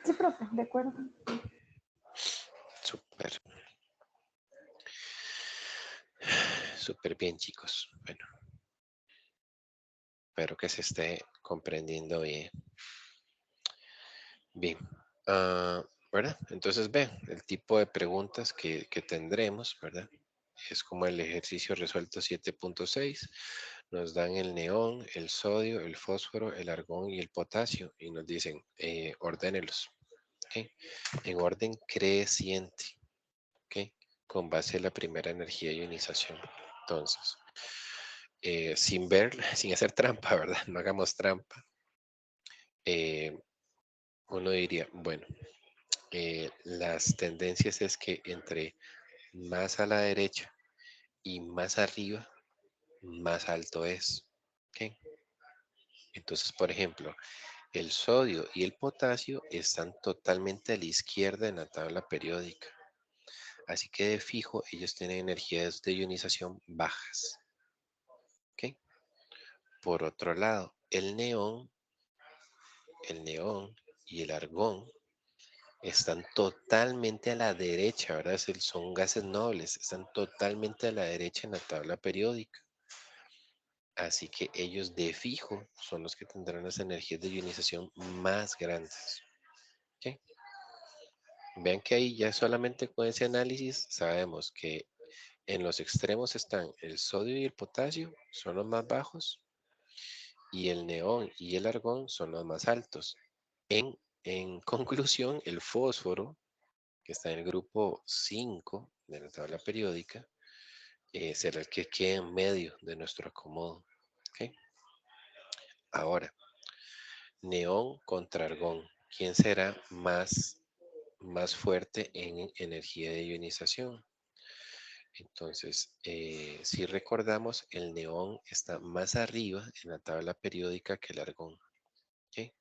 Sí, profe, de acuerdo. Súper. Súper bien, chicos. Bueno, espero que se esté comprendiendo bien. Bien. ¿Verdad? Entonces, ve, el tipo de preguntas que tendremos, ¿verdad? Es como el ejercicio resuelto 7.6. Nos dan el neón, el sodio, el fósforo, el argón y el potasio. Y nos dicen, ordénelos. ¿Ok? En orden creciente. ¿Ok? Con base en la primera energía de ionización. Entonces, sin ver, sin hacer trampa, ¿verdad? No hagamos trampa. Uno diría, bueno, las tendencias es que entre más a la derecha y más arriba, más alto es. ¿Ok? Entonces, por ejemplo, el sodio y el potasio están totalmente a la izquierda en la tabla periódica. Así que de fijo, ellos tienen energías de ionización bajas. ¿Ok? Por otro lado, el neón y el argón están totalmente a la derecha, ¿verdad? Son gases nobles, están totalmente a la derecha en la tabla periódica. Así que ellos de fijo son los que tendrán las energías de ionización más grandes. ¿Ok? Vean que ahí ya solamente con ese análisis sabemos que en los extremos están el sodio y el potasio, son los más bajos, y el neón y el argón son los más altos. En conclusión, el fósforo, que está en el grupo 5 de la tabla periódica, será el que quede en medio de nuestro acomodo. ¿Okay? Ahora, neón contra argón. ¿Quién será más fuerte en energía de ionización? Entonces, si recordamos, el neón está más arriba en la tabla periódica que el argón. ¿Okay?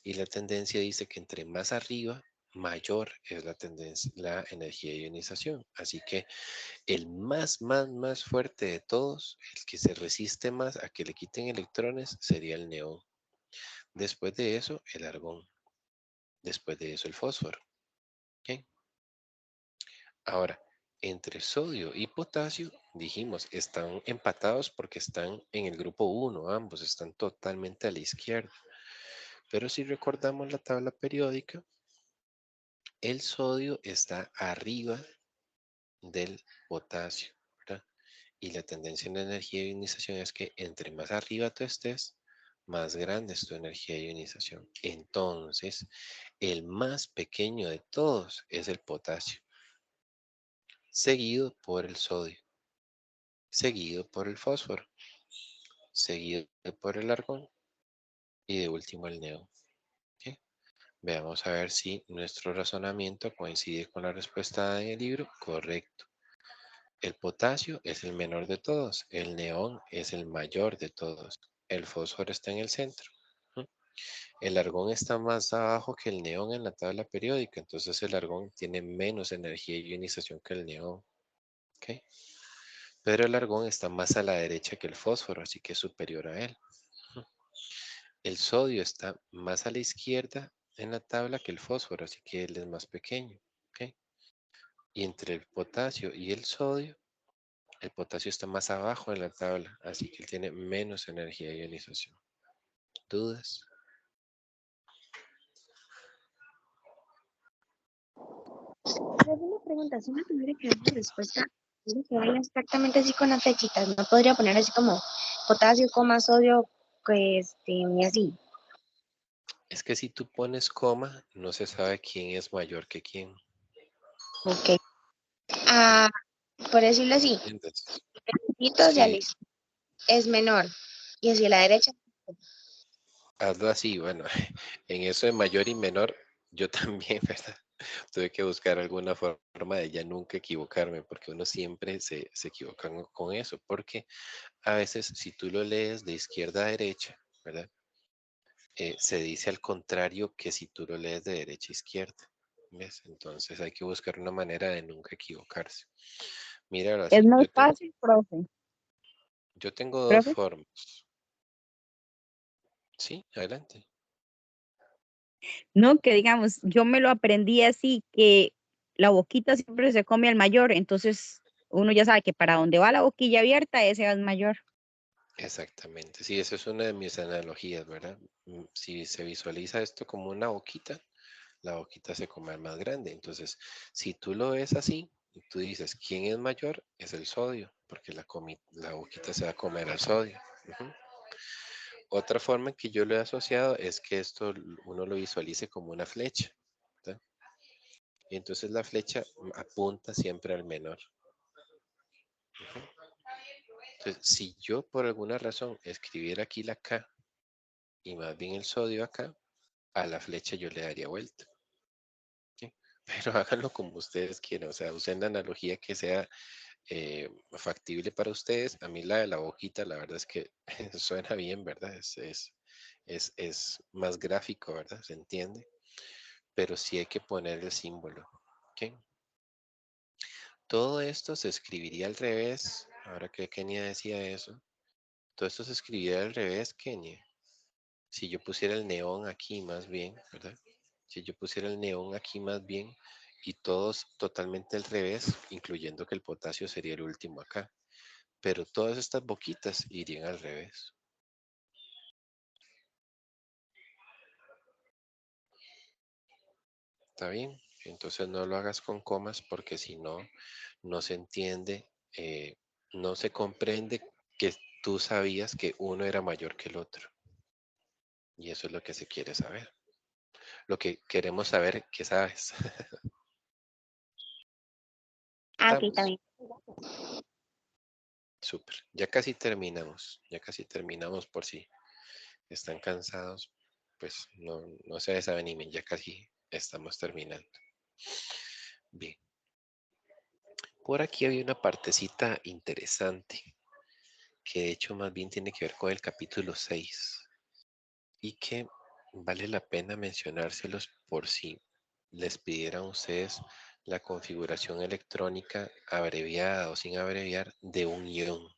Y la tendencia dice que entre más arriba, mayor es la tendencia, la energía de ionización. Así que el más fuerte de todos, el que se resiste más a que le quiten electrones, sería el neón. Después de eso, el argón. Después de eso, el fósforo. ¿Okay? Ahora, entre sodio y potasio, dijimos, están empatados porque están en el grupo 1, ambos están totalmente a la izquierda. Pero si recordamos la tabla periódica, el sodio está arriba del potasio, ¿verdad? Y la tendencia en la energía de ionización es que entre más arriba tú estés, más grande es tu energía de ionización. Entonces, el más pequeño de todos es el potasio, seguido por el sodio, seguido por el fósforo, seguido por el argón y de último el neón. ¿Okay? Veamos a ver si nuestro razonamiento coincide con la respuesta en el libro. Correcto. El potasio es el menor de todos, el neón es el mayor de todos, el fósforo está en el centro. El argón está más abajo que el neón en la tabla periódica, entonces el argón tiene menos energía de ionización que el neón. ¿Okay? Pero el argón está más a la derecha que el fósforo, así que es superior a él. El sodio está más a la izquierda en la tabla que el fósforo, así que él es más pequeño. ¿Okay? Y entre el potasio y el sodio, el potasio está más abajo en la tabla, así que él tiene menos energía de ionización. ¿Dudas? Pero es una pregunta, si uno tuviera que dar la respuesta, tuviera que darla exactamente así con las flechitas, no podría poner así como potasio, coma, sodio, y así. Es que si tú pones coma, no se sabe quién es mayor que quién. Ok. Ah, por decirlo así, ¿Entiendes? Pito hacia la Sí, izquierda es menor y hacia la derecha. hazlo así, bueno, en eso de mayor y menor, yo también, ¿verdad? Tuve que buscar alguna forma de ya nunca equivocarme, porque uno siempre se equivoca con eso, porque a veces si tú lo lees de izquierda a derecha, ¿verdad? Se dice al contrario que si tú lo lees de derecha a izquierda, ¿ves? Entonces hay que buscar una manera de nunca equivocarse. Mira, Es así, más fácil, profe. yo tengo dos Profe, formas. Sí, adelante. no, que digamos, yo me lo aprendí así, que la boquita siempre se come al mayor, entonces uno ya sabe que para donde va la boquilla abierta, ese es mayor. Exactamente. Sí, esa es una de mis analogías, ¿verdad? Si se visualiza esto como una boquita, la boquita se come al más grande. Entonces, si tú lo ves así, y tú dices, ¿quién es mayor? Es el sodio, porque la boquita se va a comer al sodio. Ujú. Otra forma en que yo lo he asociado es que esto uno lo visualice como una flecha, ¿verdad? Y entonces la flecha apunta siempre al menor. Ujú. Entonces, si yo por alguna razón escribiera aquí la K y más bien el sodio acá, a la flecha yo le daría vuelta. ¿Sí? Pero háganlo como ustedes quieran, o sea, usen la analogía que sea factible para ustedes. A mí la de la boquita, la verdad es que suena bien, ¿verdad? Es más gráfico, ¿verdad? Se entiende, pero sí hay que poner el símbolo. ¿Ok? Todo esto se escribiría al revés, ahora que Kenia decía eso, todo esto se escribiría al revés, Kenia. Si yo pusiera el neón aquí más bien, ¿verdad? Si yo pusiera el neón aquí más bien y todos totalmente al revés, incluyendo que el potasio sería el último acá. Pero todas estas boquitas irían al revés. ¿Está bien? Entonces no lo hagas con comas porque si no, no se entiende, no se comprende que tú sabías que uno era mayor que el otro. Y eso es lo que se quiere saber. Lo que queremos saber que sabes. Ah, ok, Estamos. también. Súper. Ya casi terminamos. Ya casi terminamos por si están cansados. Pues no se desanimen. Ya casi estamos terminando. Bien. Por aquí había una partecita interesante que de hecho más bien tiene que ver con el capítulo 6 y que vale la pena mencionárselos por si les pidieran a ustedes la configuración electrónica abreviada o sin abreviar de un ion.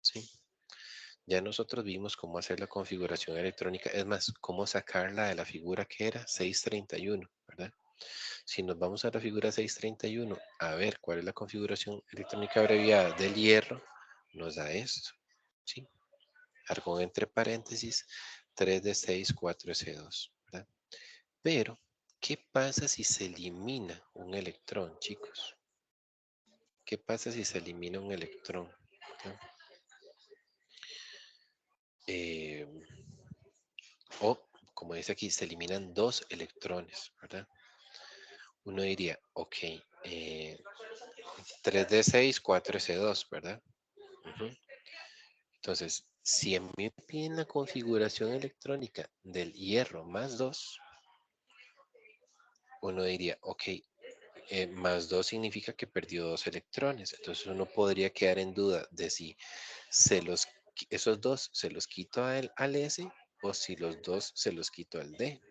¿Sí? Ya nosotros vimos cómo hacer la configuración electrónica, es más, cómo sacarla de la figura que era 631, ¿verdad? Si nos vamos a la figura 631 a ver cuál es la configuración electrónica abreviada del hierro, nos da esto, ¿sí? Argón entre paréntesis, 3d6, 4s2, ¿verdad? Pero, ¿qué pasa si se elimina un electrón, chicos? ¿Qué pasa si se elimina un electrón? ¿verdad? O, como dice aquí, se eliminan dos electrones, ¿verdad? Uno diría, ok, 3d6, 4s2, ¿verdad? Ujú. Entonces, si a mí me piden la configuración electrónica del hierro más 2, uno diría, ok, más 2 significa que perdió dos electrones. Entonces uno podría quedar en duda de si esos dos se los quito al S o si los dos se los quito al D.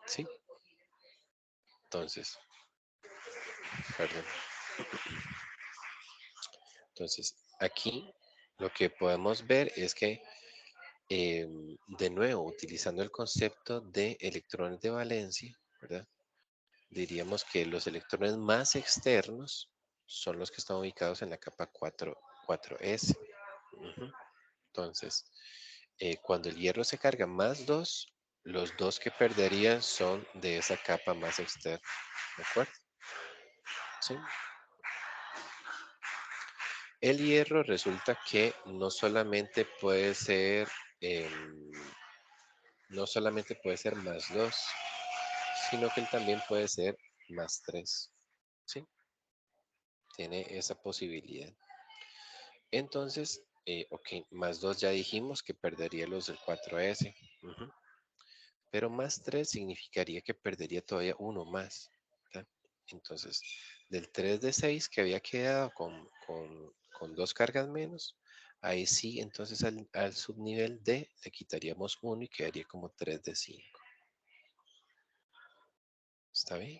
¿Sí? Entonces, perdón. Entonces, aquí lo que podemos ver es que, de nuevo, utilizando el concepto de electrones de valencia, ¿verdad? Diríamos que los electrones más externos son los que están ubicados en la capa 4s. Entonces, cuando el hierro se carga más 2, los dos que perderían son de esa capa más externa, ¿de acuerdo? ¿Sí? El hierro resulta que no solamente puede ser más 2, sino que él también puede ser más 3. ¿Sí? Tiene esa posibilidad. Entonces, ok, más 2 ya dijimos que perdería los del 4S. Pero más 3 significaría que perdería todavía uno más. ¿tá? Entonces, del 3 de 6 que había quedado con 2 cargas menos, ahí sí, entonces al subnivel D le quitaríamos 1 y quedaría como 3 de 5. ¿Está bien?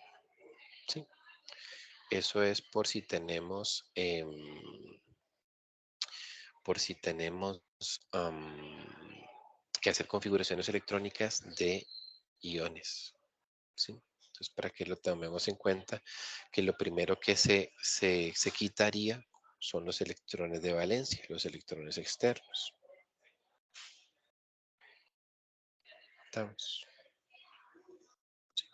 Sí. Eso es por si tenemos, que hacer configuraciones electrónicas de iones. ¿sí? Entonces, para que lo tomemos en cuenta, que lo primero que se quitaría son los electrones de valencia, los electrones externos. ¿Estamos? Sí.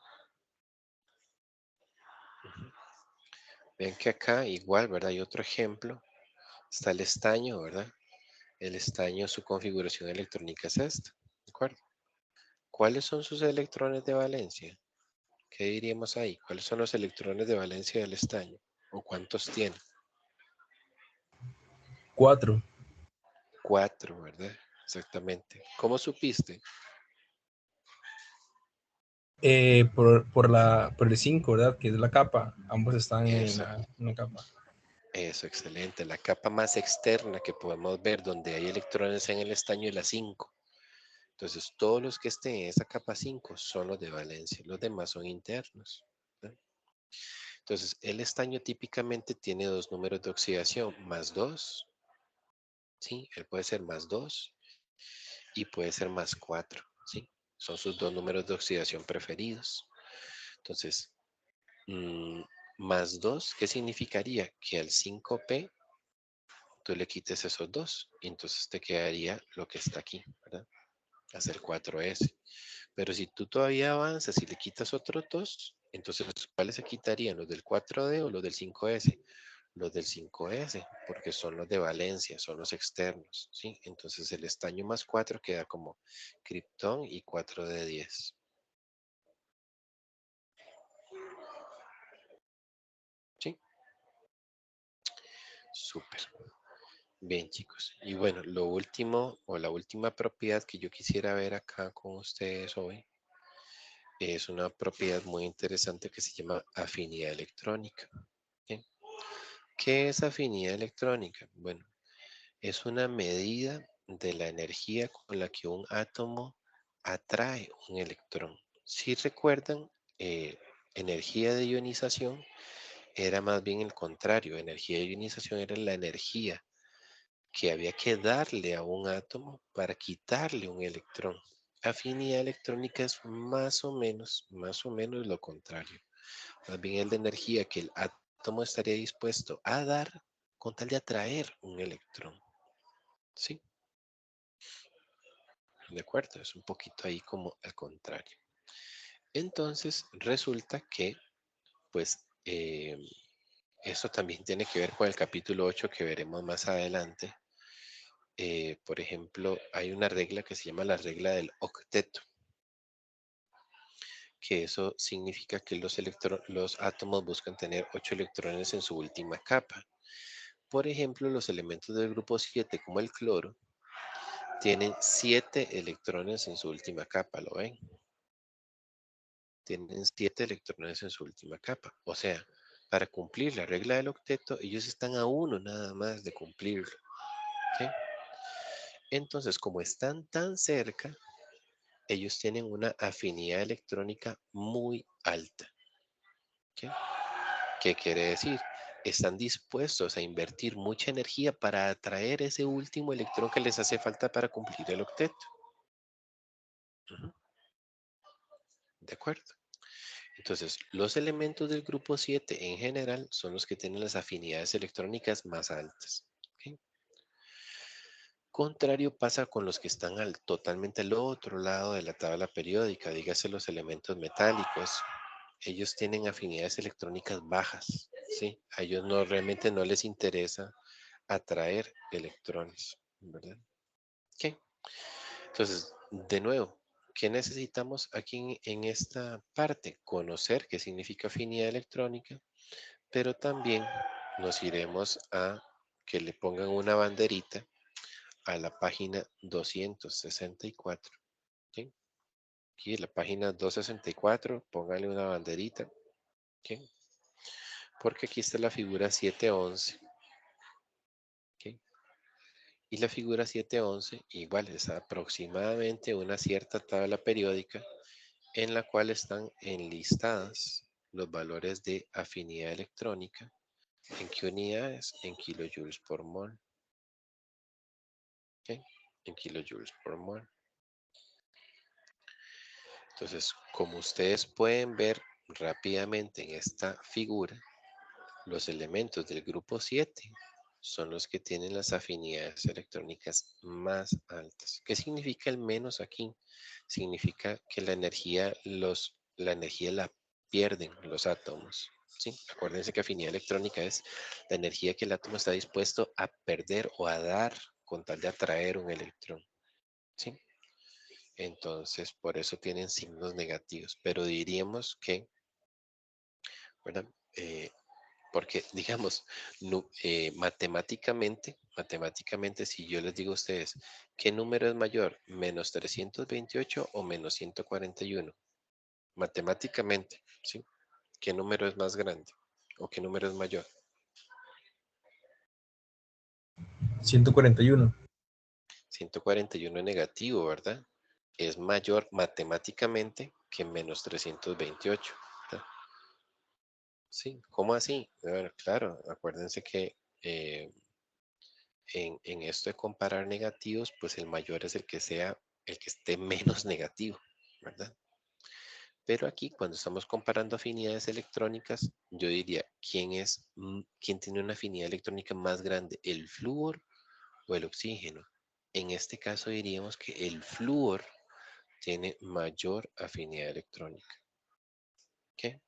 Ven que acá igual, ¿verdad? Hay otro ejemplo. Está el estaño, ¿verdad? El estaño, su configuración electrónica es esta. ¿De acuerdo? ¿Cuáles son sus electrones de valencia? ¿Qué diríamos ahí? ¿Cuáles son los electrones de valencia del estaño? ¿O cuántos tiene? 4. 4, ¿verdad? Exactamente. ¿Cómo supiste? Por el 5, ¿verdad? Que es la capa. Ambos están en Eso, una capa. eso, excelente. La capa más externa que podemos ver donde hay electrones en el estaño es la 5. Entonces, todos los que estén en esa capa 5 son los de valencia. Los demás son internos. ¿no? Entonces, el estaño típicamente tiene dos números de oxidación, más 2. ¿sí? Él puede ser más 2 y puede ser más 4. ¿sí? Son sus dos números de oxidación preferidos. Entonces, más 2, ¿qué significaría? Que al 5P tú le quites esos dos y entonces te quedaría lo que está aquí, ¿verdad? Hacer 4S. Pero si tú todavía avanzas y le quitas otros dos, entonces ¿cuáles se quitarían? ¿Los del 4D o los del 5S? Los del 5S, porque son los de valencia, son los externos, ¿sí? Entonces el estaño más 4 queda como criptón y 4 de 10. ¿Sí? Súper. Bien, chicos. Y bueno, lo último o la última propiedad que yo quisiera ver acá con ustedes hoy es una propiedad muy interesante que se llama afinidad electrónica. ¿sí? ¿Qué es afinidad electrónica? Bueno, es una medida de la energía con la que un átomo atrae un electrón. Si recuerdan, energía de ionización era más bien el contrario. Energía de ionización era la energía que había que darle a un átomo para quitarle un electrón. Afinidad electrónica es más o menos lo contrario. Más bien es la energía que el átomo estaría dispuesto a dar con tal de atraer un electrón. ¿Sí? De acuerdo, es un poquito ahí como al contrario. Entonces resulta que, pues, eso también tiene que ver con el capítulo 8 que veremos más adelante. Por ejemplo, hay una regla que se llama la regla del octeto, que eso significa que los átomos buscan tener 8 electrones en su última capa. Por ejemplo, los elementos del grupo 7, como el cloro, tienen 7 electrones en su última capa, ¿lo ven? Tienen 7 electrones en su última capa. O sea, para cumplir la regla del octeto, ellos están a uno nada más de cumplirlo. ¿sí? Entonces, como están tan cerca, ellos tienen una afinidad electrónica muy alta. ¿sí? ¿Qué quiere decir? Están dispuestos a invertir mucha energía para atraer ese último electrón que les hace falta para cumplir el octeto. ¿De acuerdo? Entonces, los elementos del grupo 7 en general son los que tienen las afinidades electrónicas más altas. ¿okay? contrario pasa con los que están totalmente al otro lado de la tabla periódica, dígase los elementos metálicos. Ellos tienen afinidades electrónicas bajas, ¿sí? A ellos realmente no les interesa atraer electrones, ¿verdad? ¿Qué? Entonces, de nuevo, ¿qué necesitamos aquí en esta parte? Conocer qué significa afinidad electrónica, pero también nos iremos a que le pongan una banderita a la página 264. ¿Sí? Aquí en la página 264, póngale una banderita. ¿Sí? Porque aquí está la figura 711. ¿Sí? Y la figura 711 igual es aproximadamente una cierta tabla periódica en la cual están enlistadas los valores de afinidad electrónica. ¿En qué unidades? En kilojoules por mol. ¿Okay? En kilojoules por mol. Entonces, como ustedes pueden ver rápidamente en esta figura, los elementos del grupo 7 son los que tienen las afinidades electrónicas más altas. ¿Qué significa el menos aquí? Significa que la energía la pierden los átomos. ¿Sí? Acuérdense que afinidad electrónica es la energía que el átomo está dispuesto a perder o a dar con tal de atraer un electrón. ¿Sí? Entonces, por eso tienen signos negativos. Pero diríamos que, ¿verdad? Porque, digamos, matemáticamente, si yo les digo a ustedes, ¿qué número es mayor? ¿Menos 328 o menos 141? Matemáticamente, ¿sí? ¿Qué número es más grande? ¿O qué número es mayor? 141. 141 negativo, ¿verdad? Es mayor matemáticamente que menos 328. ¿verdad? Sí, ¿cómo así? Bueno, claro, acuérdense que en esto de comparar negativos, pues el mayor es el que esté menos negativo, ¿verdad? Pero aquí, cuando estamos comparando afinidades electrónicas, yo diría, ¿quién tiene una afinidad electrónica más grande, el flúor o el oxígeno? En este caso diríamos que el flúor tiene mayor afinidad electrónica. ¿Qué?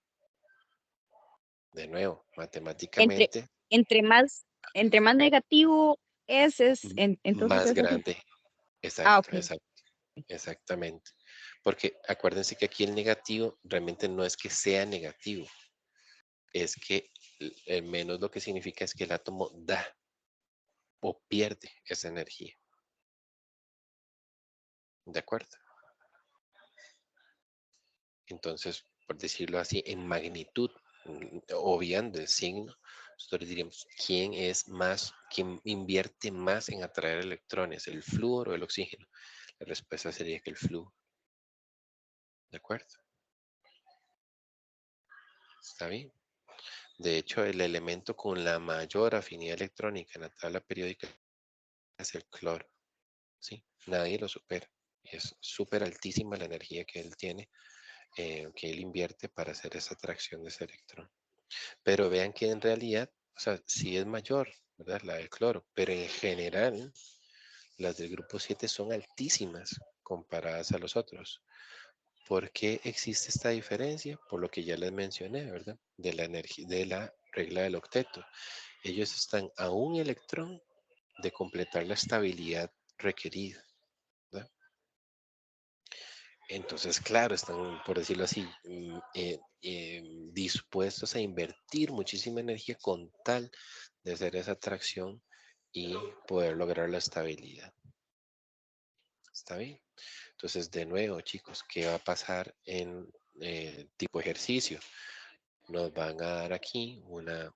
De nuevo, Entre, matemáticamente, entre más negativo entonces más es así. grande. Ah, Exacto, ok. exacto. Exactamente. Porque acuérdense que aquí el negativo realmente no es que sea negativo, es que el menos lo que significa es que el átomo da o pierde esa energía. ¿De acuerdo? Entonces, por decirlo así, en magnitud, obviando el signo, nosotros diríamos, quién invierte más en atraer electrones, el flúor o el oxígeno? La respuesta sería que el flúor. ¿De acuerdo? ¿Está bien? De hecho, el elemento con la mayor afinidad electrónica en la tabla periódica es el cloro, ¿sí? Nadie lo supera. Es súper altísima la energía que él tiene, que él invierte para hacer esa atracción de ese electrón. Pero vean que en realidad, o sea, sí es mayor, ¿verdad? La del cloro, pero en general las del grupo 7 son altísimas comparadas a los otros. ¿Por qué existe esta diferencia? Por lo que ya les mencioné, ¿verdad? De la energía, de la regla del octeto. Ellos están a un electrón de completar la estabilidad requerida, ¿verdad? Entonces, claro, están, por decirlo así, dispuestos a invertir muchísima energía con tal de hacer esa atracción y poder lograr la estabilidad. ¿Está bien? Entonces, de nuevo, chicos, ¿qué va a pasar en tipo ejercicio? Nos van a dar aquí una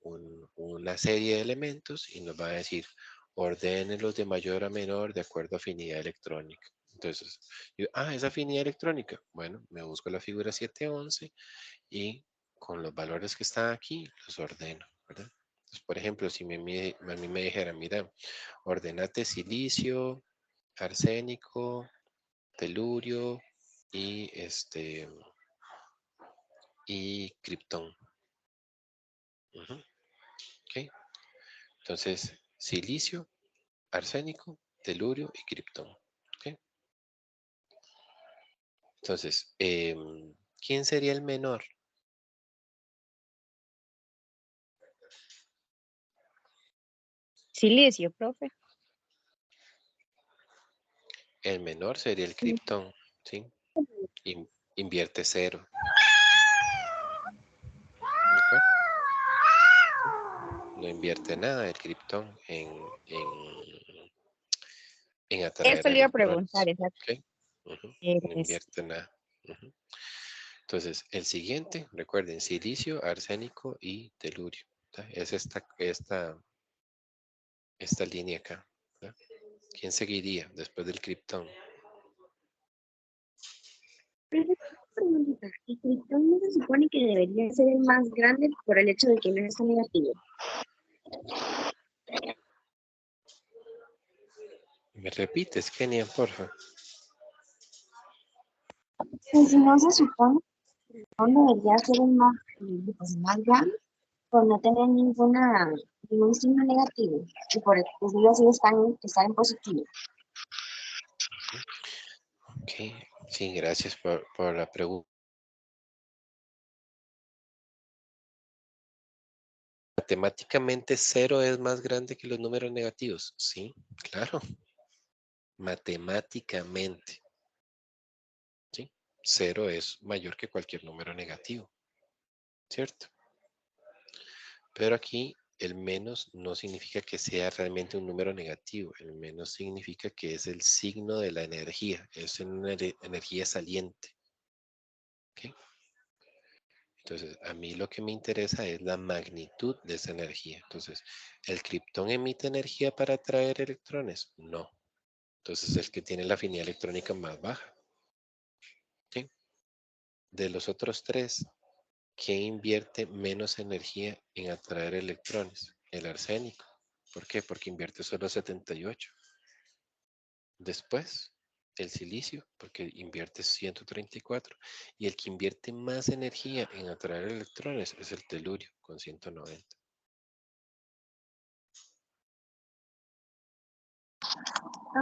serie de elementos y nos va a decir, ordénelos de mayor a menor de acuerdo a afinidad electrónica. Entonces, es afinidad electrónica. Bueno, me busco la figura 711 y con los valores que están aquí los ordeno, ¿verdad? Entonces, por ejemplo, si a mí me dijera, mira, ordenate silicio, arsénico, telurio y criptón. ¿Ok? Entonces, silicio, arsénico telurio y criptón. ¿Ok? Entonces, ¿quién sería el menor? Silicio, profe. El menor sería el criptón, ¿sí? Invierte 0. ¿De acuerdo? No invierte nada el criptón en atraer Eso le iba a electrones. preguntar, exacto. ¿Ok? Ujú. No Es- invierte nada. Ujú. Entonces, el siguiente, recuerden, silicio, arsénico y telurio. ¿Tá? Es esta línea acá. ¿Tá? ¿Quién seguiría después del criptón? Pero una preguntita, ¿el criptón no se supone que debería ser el más grande por el hecho de que no está negativo? ¿Me repites, Kenia, porfa? Pues si no se supone que el criptón debería ser el más grande por no tener ningún signo negativo y por el que así está en positivo. Ok, sí, gracias por la pregunta. Matemáticamente 0 es más grande que los números negativos. Sí, claro. Matemáticamente. ¿Sí? 0 es mayor que cualquier número negativo. ¿Cierto? Pero aquí el menos no significa que sea realmente un número negativo. El menos significa que es el signo de la energía. Es una energía saliente. ¿Ok? Entonces, a mí lo que me interesa es la magnitud de esa energía. Entonces, ¿el criptón emite energía para atraer electrones? No. Entonces, es el que tiene la afinidad electrónica más baja. ¿Sí? De los otros tres, ¿quién invierte menos energía en atraer electrones? El arsénico. ¿Por qué? Porque invierte solo 78. Después, el silicio, porque invierte 134. Y el que invierte más energía en atraer electrones es el telurio, con 190.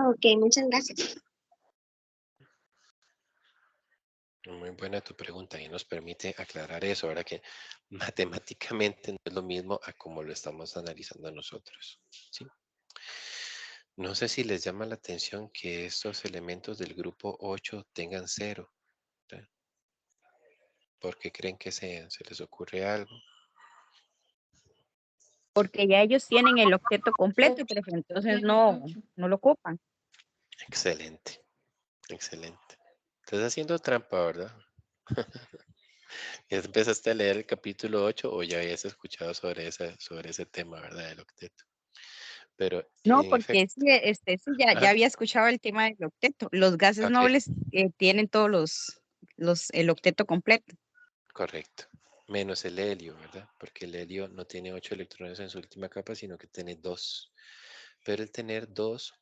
Ok, muchas gracias. Muy buena tu pregunta y nos permite aclarar eso, ahora que matemáticamente no es lo mismo a como lo estamos analizando nosotros. ¿Sí? No sé si les llama la atención que estos elementos del grupo 8 tengan 0. ¿Tá? ¿Por qué creen que sean? ¿Se les ocurre algo? porque ya ellos tienen el octeto completo, profe, entonces no lo ocupan. Excelente, excelente. Estás haciendo trampa, ¿verdad? ¿Ya empezaste a leer el capítulo 8 o ya habías escuchado sobre ese tema, ¿verdad? Del octeto. Pero No, en porque efecto, sí, ya ajá, había escuchado el tema del octeto. Los gases ok, nobles tienen todos el octeto completo. correcto. Menos el helio, ¿verdad? Porque el helio no tiene 8 electrones en su última capa, sino que tiene 2. Pero el tener 2,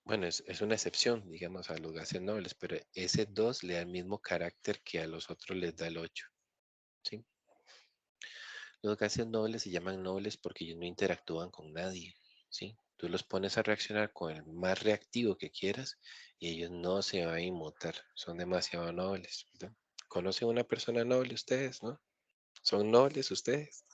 bueno, es una excepción, digamos, a los gases nobles, pero ese 2 le da el mismo carácter que a los otros les da el 8. ¿Sí? Los gases nobles se llaman nobles porque ellos no interactúan con nadie. ¿Sí? Tú los pones a reaccionar con el más reactivo que quieras y ellos no se van a inmutar. Son demasiado nobles, ¿verdad? ¿Conocen una persona noble ustedes, no? ¿Son nobles ustedes?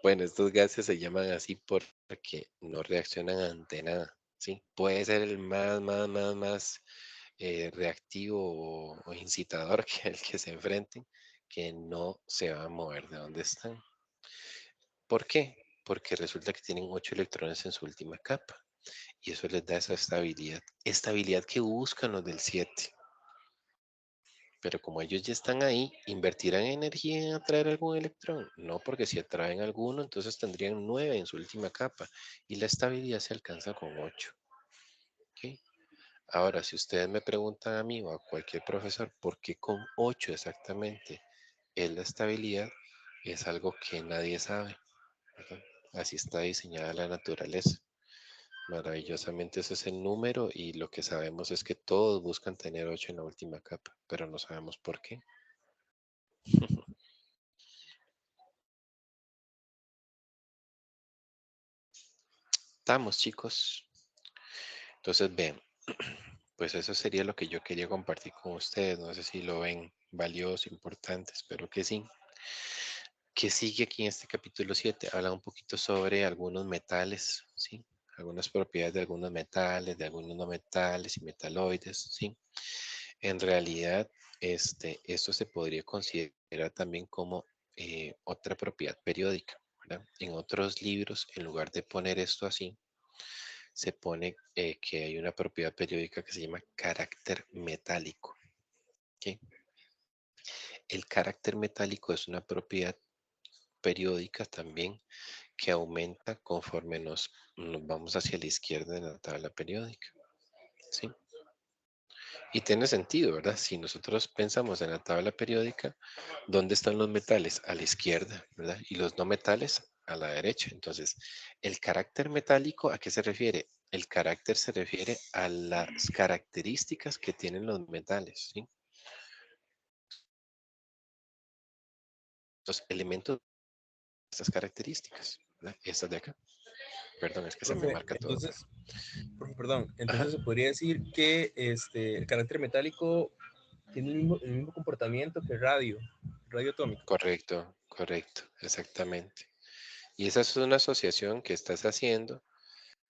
Bueno, estos gases se llaman así porque no reaccionan ante nada, ¿sí? Puede ser el más reactivo o incitador que el que se enfrenten, que no se va a mover de donde están. ¿Por qué? Porque resulta que tienen 8 electrones en su última capa y eso les da esa estabilidad que buscan los del 7. Pero como ellos ya están ahí, ¿invertirán energía en atraer algún electrón? No, porque si atraen alguno, entonces tendrían 9 en su última capa y la estabilidad se alcanza con 8. ¿Ok? Ahora, si ustedes me preguntan a mí o a cualquier profesor, ¿por qué con 8 exactamente es la estabilidad? Es algo que nadie sabe, ¿verdad? Así está diseñada la naturaleza. Maravillosamente ese es el número y lo que sabemos es que todos buscan tener 8 en la última capa, pero no sabemos por qué. Estamos, chicos. Entonces, ven, pues eso sería lo que yo quería compartir con ustedes. No sé si lo ven valioso, importante, espero que sí. ¿Qué sigue aquí en este capítulo 7? Habla un poquito sobre algunos metales, ¿sí? Algunas propiedades de algunos metales, de algunos no metales y metaloides, ¿sí? En realidad, esto se podría considerar también como otra propiedad periódica, ¿verdad? En otros libros, en lugar de poner esto así, se pone que hay una propiedad periódica que se llama carácter metálico, ¿ok? El carácter metálico es una propiedad periódica también que aumenta conforme nos vamos hacia la izquierda en la tabla periódica, ¿sí? Y tiene sentido, ¿verdad? Si nosotros pensamos en la tabla periódica, ¿dónde están los metales? A la izquierda, ¿verdad? Y los no metales a la derecha. Entonces, el carácter metálico, ¿a qué se refiere? El carácter se refiere a las características que tienen los metales, ¿sí? Los elementos de estas características, ¿verdad? Estas de acá. Perdón, es que se me Profe, marca todo. entonces, profe, perdón, Ajá, entonces se podría decir que el carácter metálico tiene el mismo comportamiento que el radio atómico. correcto, correcto, exactamente. Y esa es una asociación que estás haciendo,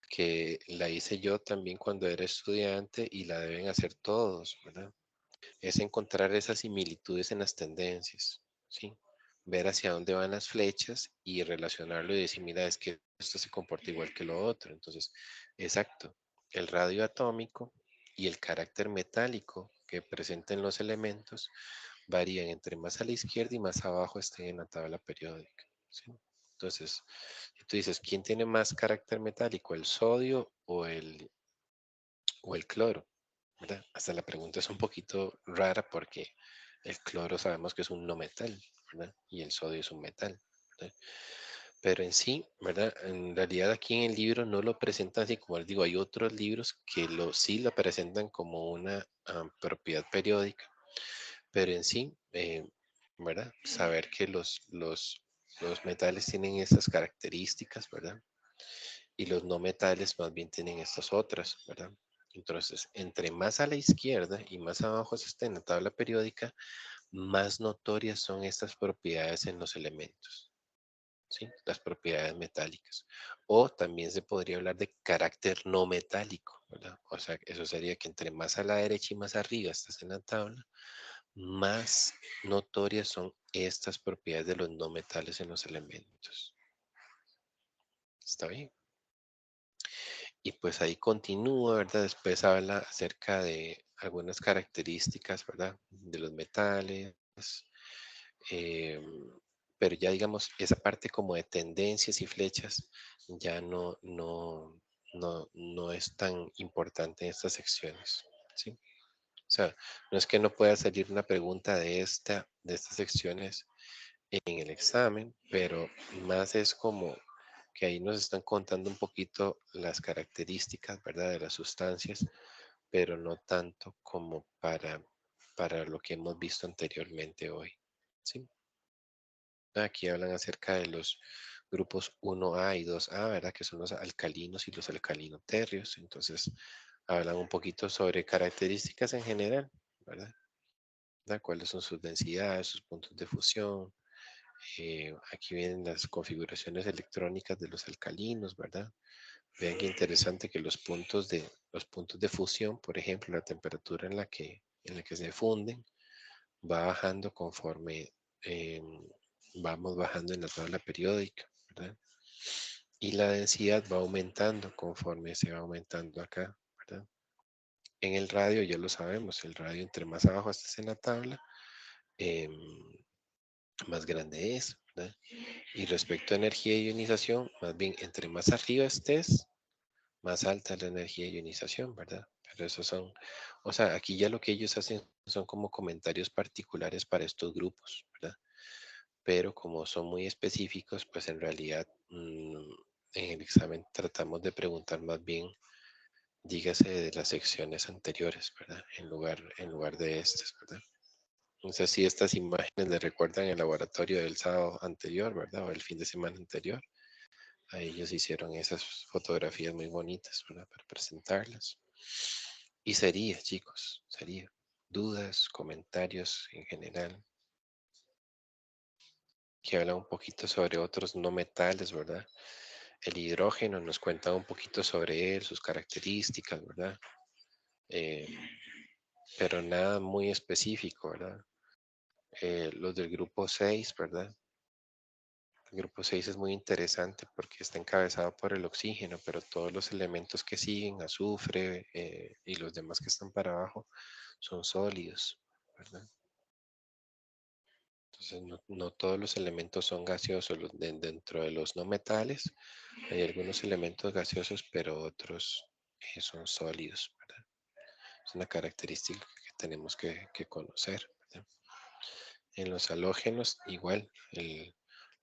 que la hice yo también cuando era estudiante y la deben hacer todos, ¿verdad? Es encontrar esas similitudes en las tendencias, ¿sí? Ver hacia dónde van las flechas y relacionarlo y decir, mira, es que esto se comporta igual que lo otro. Entonces, exacto, el radio atómico y el carácter metálico que presentan los elementos varían entre más a la izquierda y más abajo estén en la tabla periódica, ¿sí? Entonces, si tú dices, ¿quién tiene más carácter metálico, el sodio o el cloro? ¿Verdad? Hasta la pregunta es un poquito rara porque el cloro sabemos que es un no metal, ¿verdad? Y el sodio es un metal, ¿verdad? Pero en sí, ¿verdad? En realidad aquí en el libro no lo presentan así, como les digo, hay otros libros que sí lo presentan como una propiedad periódica, pero en sí, ¿verdad? Saber que los metales tienen esas características, ¿verdad? Y los no metales más bien tienen estas otras, ¿verdad? Entonces, entre más a la izquierda y más abajo se esté en la tabla periódica, más notorias son estas propiedades en los elementos, ¿sí? Las propiedades metálicas. O también se podría hablar de carácter no metálico, ¿verdad? O sea, eso sería que entre más a la derecha y más arriba estás en la tabla, más notorias son estas propiedades de los no metales en los elementos. ¿Está bien? Y pues ahí continúa, ¿verdad? Después habla acerca de algunas características, ¿verdad? De los metales, eh, pero ya digamos, esa parte como de tendencias y flechas ya no es tan importante en estas secciones, ¿sí? O sea, no es que no pueda salir una pregunta de estas secciones en el examen, pero más es como que ahí nos están contando un poquito las características, ¿verdad? De las sustancias, pero no tanto como para lo que hemos visto anteriormente hoy, ¿sí? Aquí hablan acerca de los grupos 1A y 2A, ¿verdad? Que son los alcalinos y los alcalinoterrios. Entonces, hablan un poquito sobre características en general, ¿verdad? ¿Cuáles son sus densidades, sus puntos de fusión? Aquí vienen las configuraciones electrónicas de los alcalinos, ¿verdad? Vean qué interesante que los puntos de fusión, por ejemplo, la temperatura en la que se funden, va bajando conforme vamos bajando en la tabla periódica, ¿verdad? Y la densidad va aumentando conforme se va aumentando acá, ¿verdad? En el radio ya lo sabemos, el radio entre más abajo estés en la tabla, em, más grande es, ¿verdad? Y respecto a energía de ionización, más bien entre más arriba estés, más alta la energía de ionización, ¿verdad? Pero esos son, o sea, aquí ya lo que ellos hacen son como comentarios particulares para estos grupos, ¿verdad? Pero como son muy específicos, pues en realidad en el examen tratamos de preguntar más bien, dígase de las secciones anteriores, ¿verdad? En lugar de estas, ¿verdad? No sé si estas imágenes le recuerdan el laboratorio del sábado anterior, ¿verdad? O el fin de semana anterior. a ellos hicieron esas fotografías muy bonitas, ¿verdad? Para presentarlas. Y sería, chicos, sería. Dudas, comentarios en general, que habla un poquito sobre otros no metales, ¿verdad? El hidrógeno nos cuenta un poquito sobre él, sus características, ¿verdad? Pero nada muy específico, ¿verdad? Los del grupo 6, ¿verdad? El grupo 6 es muy interesante porque está encabezado por el oxígeno, pero todos los elementos que siguen, azufre y los demás que están para abajo, son sólidos, ¿verdad? Entonces, no todos los elementos son gaseosos. Dentro de los no metales hay algunos elementos gaseosos, pero otros son sólidos, ¿verdad? Es una característica que tenemos que conocer, ¿verdad? En los halógenos, igual,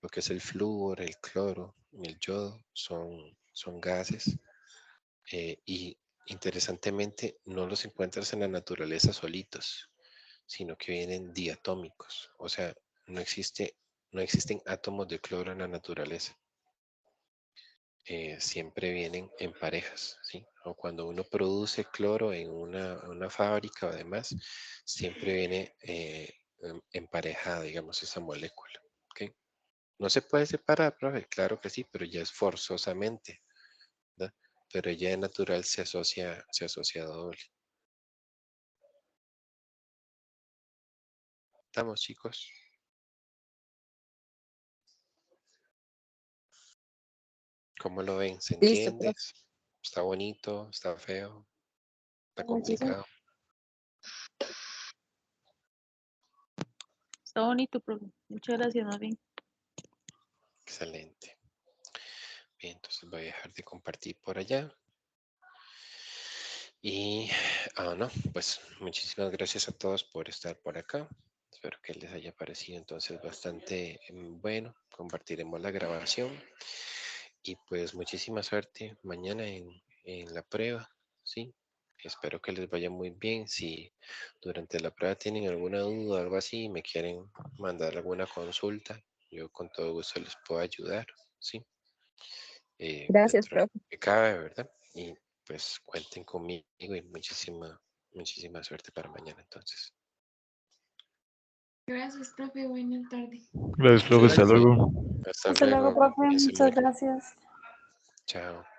lo que es el flúor, el cloro, el yodo, son gases y interesantemente no los encuentras en la naturaleza solitos, sino que vienen diatómicos, o sea, no existen átomos de cloro en la naturaleza. Siempre vienen en parejas, ¿sí? O cuando uno produce cloro en una fábrica o demás, siempre viene emparejada, digamos, esa molécula, ¿ok? No se puede separar, profe, claro que sí, pero ya es forzosamente, ¿verdad? Pero ya en natural se asocia doble. ¿Estamos, chicos? ¿Cómo lo ven? ¿Se Listo, entiende? profe. ¿Está bonito? ¿Está feo? ¿Está Muchísimas complicado? Está bonito, profe. Muchas gracias, más bien. Excelente. Bien, entonces voy a dejar de compartir por allá. Y, no, pues muchísimas gracias a todos por estar por acá. Espero que les haya parecido entonces bastante bueno. Compartiremos la grabación. Y pues muchísima suerte mañana en la prueba, ¿sí? Espero que les vaya muy bien. Si durante la prueba tienen alguna duda o algo así, me quieren mandar alguna consulta, yo con todo gusto les puedo ayudar, ¿sí? Gracias, Dentro de profe. lo que cabe, ¿verdad? Y pues cuenten conmigo y muchísima suerte para mañana entonces. Gracias, profe. Buena tarde. Gracias, profe. Muchas Hasta gracias. luego. Hasta Hasta luego, luego, profe. cuídense Muchas mucho. gracias. Chao.